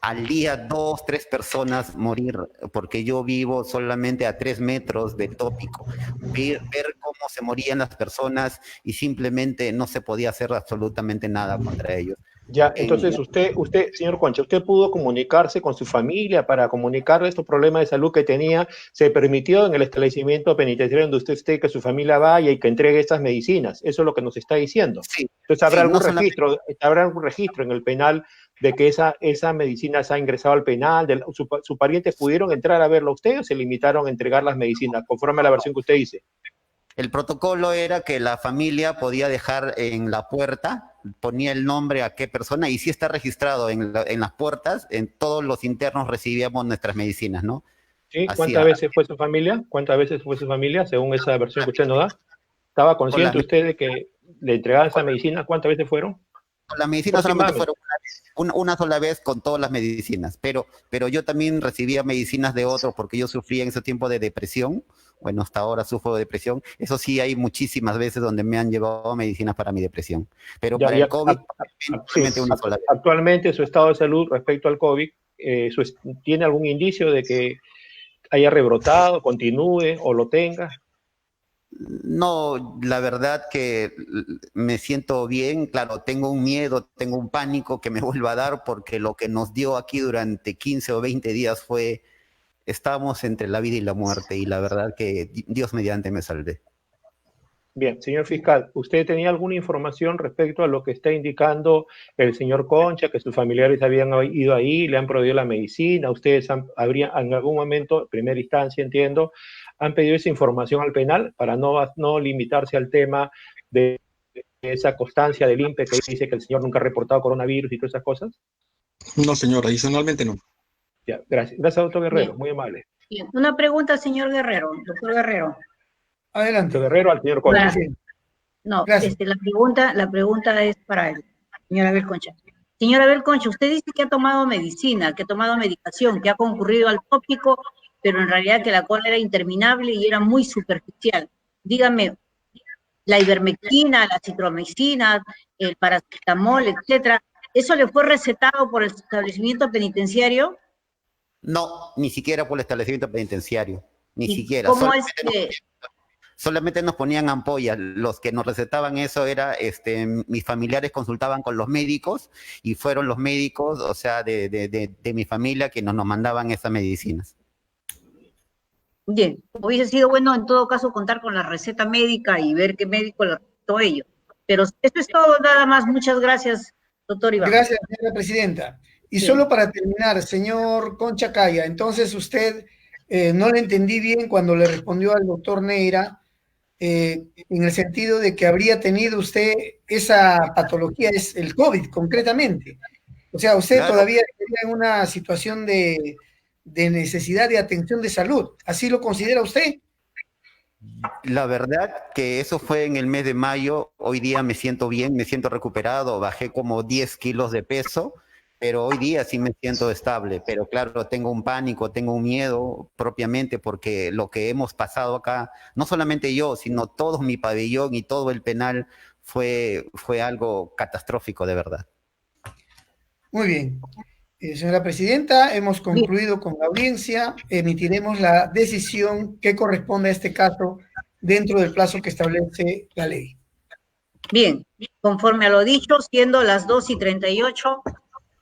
[SPEAKER 5] al día, 2, 3 personas morir, porque yo vivo solamente a 3 metros del tópico. Ver cómo se morían las personas y simplemente no se podía hacer absolutamente nada contra ellos.
[SPEAKER 6] Ya, entonces usted, señor Concha, usted pudo comunicarse con su familia para comunicarle estos problemas de salud que tenía. ¿Se permitió en el establecimiento penitenciario donde usted esté que su familia vaya y que entregue estas medicinas? Eso es lo que nos está diciendo.
[SPEAKER 5] Sí.
[SPEAKER 6] Entonces, ¿habrá
[SPEAKER 5] Sí,
[SPEAKER 6] ¿habrá algún registro en el penal de que esa medicina se ha ingresado al penal? ¿Sus parientes pudieron entrar a verlo a usted o se limitaron a entregar las medicinas, conforme a la versión que usted dice?
[SPEAKER 5] El protocolo era que la familia podía dejar en la puerta, ponía el nombre a qué persona, y sí está registrado en las puertas, en todos los internos recibíamos nuestras medicinas, ¿no?
[SPEAKER 6] ¿Sí? ¿Cuántas veces fue su familia? ¿Cuántas veces fue su familia, según esa versión que usted nos da? ¿Estaba consciente usted de que le entregaban esa medicina? ¿Cuántas veces fueron?
[SPEAKER 5] Con la medicina solamente fueron una sola vez con todas las medicinas, pero yo también recibía medicinas de otros porque yo sufría en ese tiempo de depresión. Bueno, hasta ahora sufro de depresión. Eso sí, hay muchísimas veces donde me han llevado medicinas para mi depresión. Pero para el COVID, solamente una sola vez.
[SPEAKER 6] Actualmente, su estado de salud respecto al COVID, ¿tiene algún indicio de que haya rebrotado, continúe o lo tenga?
[SPEAKER 5] No, la verdad que me siento bien. Claro, tengo un miedo, tengo un pánico que me vuelva a dar porque lo que nos dio aquí durante 15 o 20 días fue... Estábamos entre la vida y la muerte y la verdad que Dios mediante me salvé.
[SPEAKER 6] Bien, señor fiscal, ¿usted tenía alguna información respecto a lo que está indicando el señor Concha, que sus familiares habían ido ahí, le han prohibido la medicina? ¿Ustedes habrían en algún momento, primera instancia entiendo, han pedido esa información al penal para no limitarse al tema de esa constancia del INPE que dice que el señor nunca ha reportado coronavirus y todas esas cosas?
[SPEAKER 2] No, señor, adicionalmente no.
[SPEAKER 6] Ya, gracias. Gracias, doctor Guerrero. Bien. Muy amable.
[SPEAKER 7] Bien. Una pregunta, señor Guerrero, doctor Guerrero.
[SPEAKER 1] Adelante.
[SPEAKER 6] Doctor Guerrero al señor Concha.
[SPEAKER 7] No, la pregunta es para el señor Abel Concha. Señor Abel Concha, usted dice que ha tomado medicina, que ha tomado medicación, que ha concurrido al tópico, pero en realidad que la cola era interminable y era muy superficial. Dígame, la ivermectina, la citromicina, el paracetamol, etcétera, ¿eso le fue recetado por el establecimiento penitenciario?
[SPEAKER 5] No, ni siquiera por el establecimiento penitenciario, ni siquiera.
[SPEAKER 7] ¿Cómo es que...?
[SPEAKER 5] Solamente nos ponían ampollas. Los que nos recetaban eso era, mis familiares consultaban con los médicos y fueron los médicos, o sea, de mi familia que nos mandaban esas medicinas.
[SPEAKER 7] Bien, hubiese sido bueno en todo caso contar con la receta médica y ver qué médico le recetó ello. Pero esto es todo, nada más. Muchas gracias, doctor Iván.
[SPEAKER 1] Gracias, señora presidenta. Y sí. Solo para terminar, señor Concha Caya, entonces usted no le entendí bien cuando le respondió al doctor Neira, en el sentido de que habría tenido usted esa patología, es el COVID concretamente. O sea, usted claro, todavía estaría en una situación de necesidad de atención de salud. ¿Así lo considera usted?
[SPEAKER 5] La verdad que eso fue en el mes de mayo. Hoy día me siento bien, me siento recuperado, bajé como 10 kilos de peso, pero hoy día sí me siento estable. Pero claro, tengo un pánico, tengo un miedo propiamente porque lo que hemos pasado acá, no solamente yo, sino todo mi pabellón y todo el penal fue algo catastrófico de verdad.
[SPEAKER 1] Muy bien. Señora presidenta, hemos concluido con la audiencia, emitiremos la decisión que corresponde a este caso dentro del plazo que establece la ley.
[SPEAKER 7] Bien, conforme a lo dicho, siendo las 2:38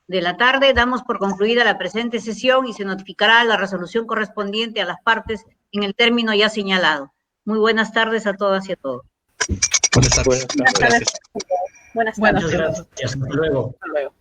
[SPEAKER 7] de la tarde, damos por concluida la presente sesión y se notificará la resolución correspondiente a las partes en el término ya señalado. Muy buenas tardes a todas y a todos.
[SPEAKER 2] Buenas tardes.
[SPEAKER 7] Buenas tardes.
[SPEAKER 3] Buenas tardes. Muchas gracias. Hasta luego.
[SPEAKER 7] Hasta luego.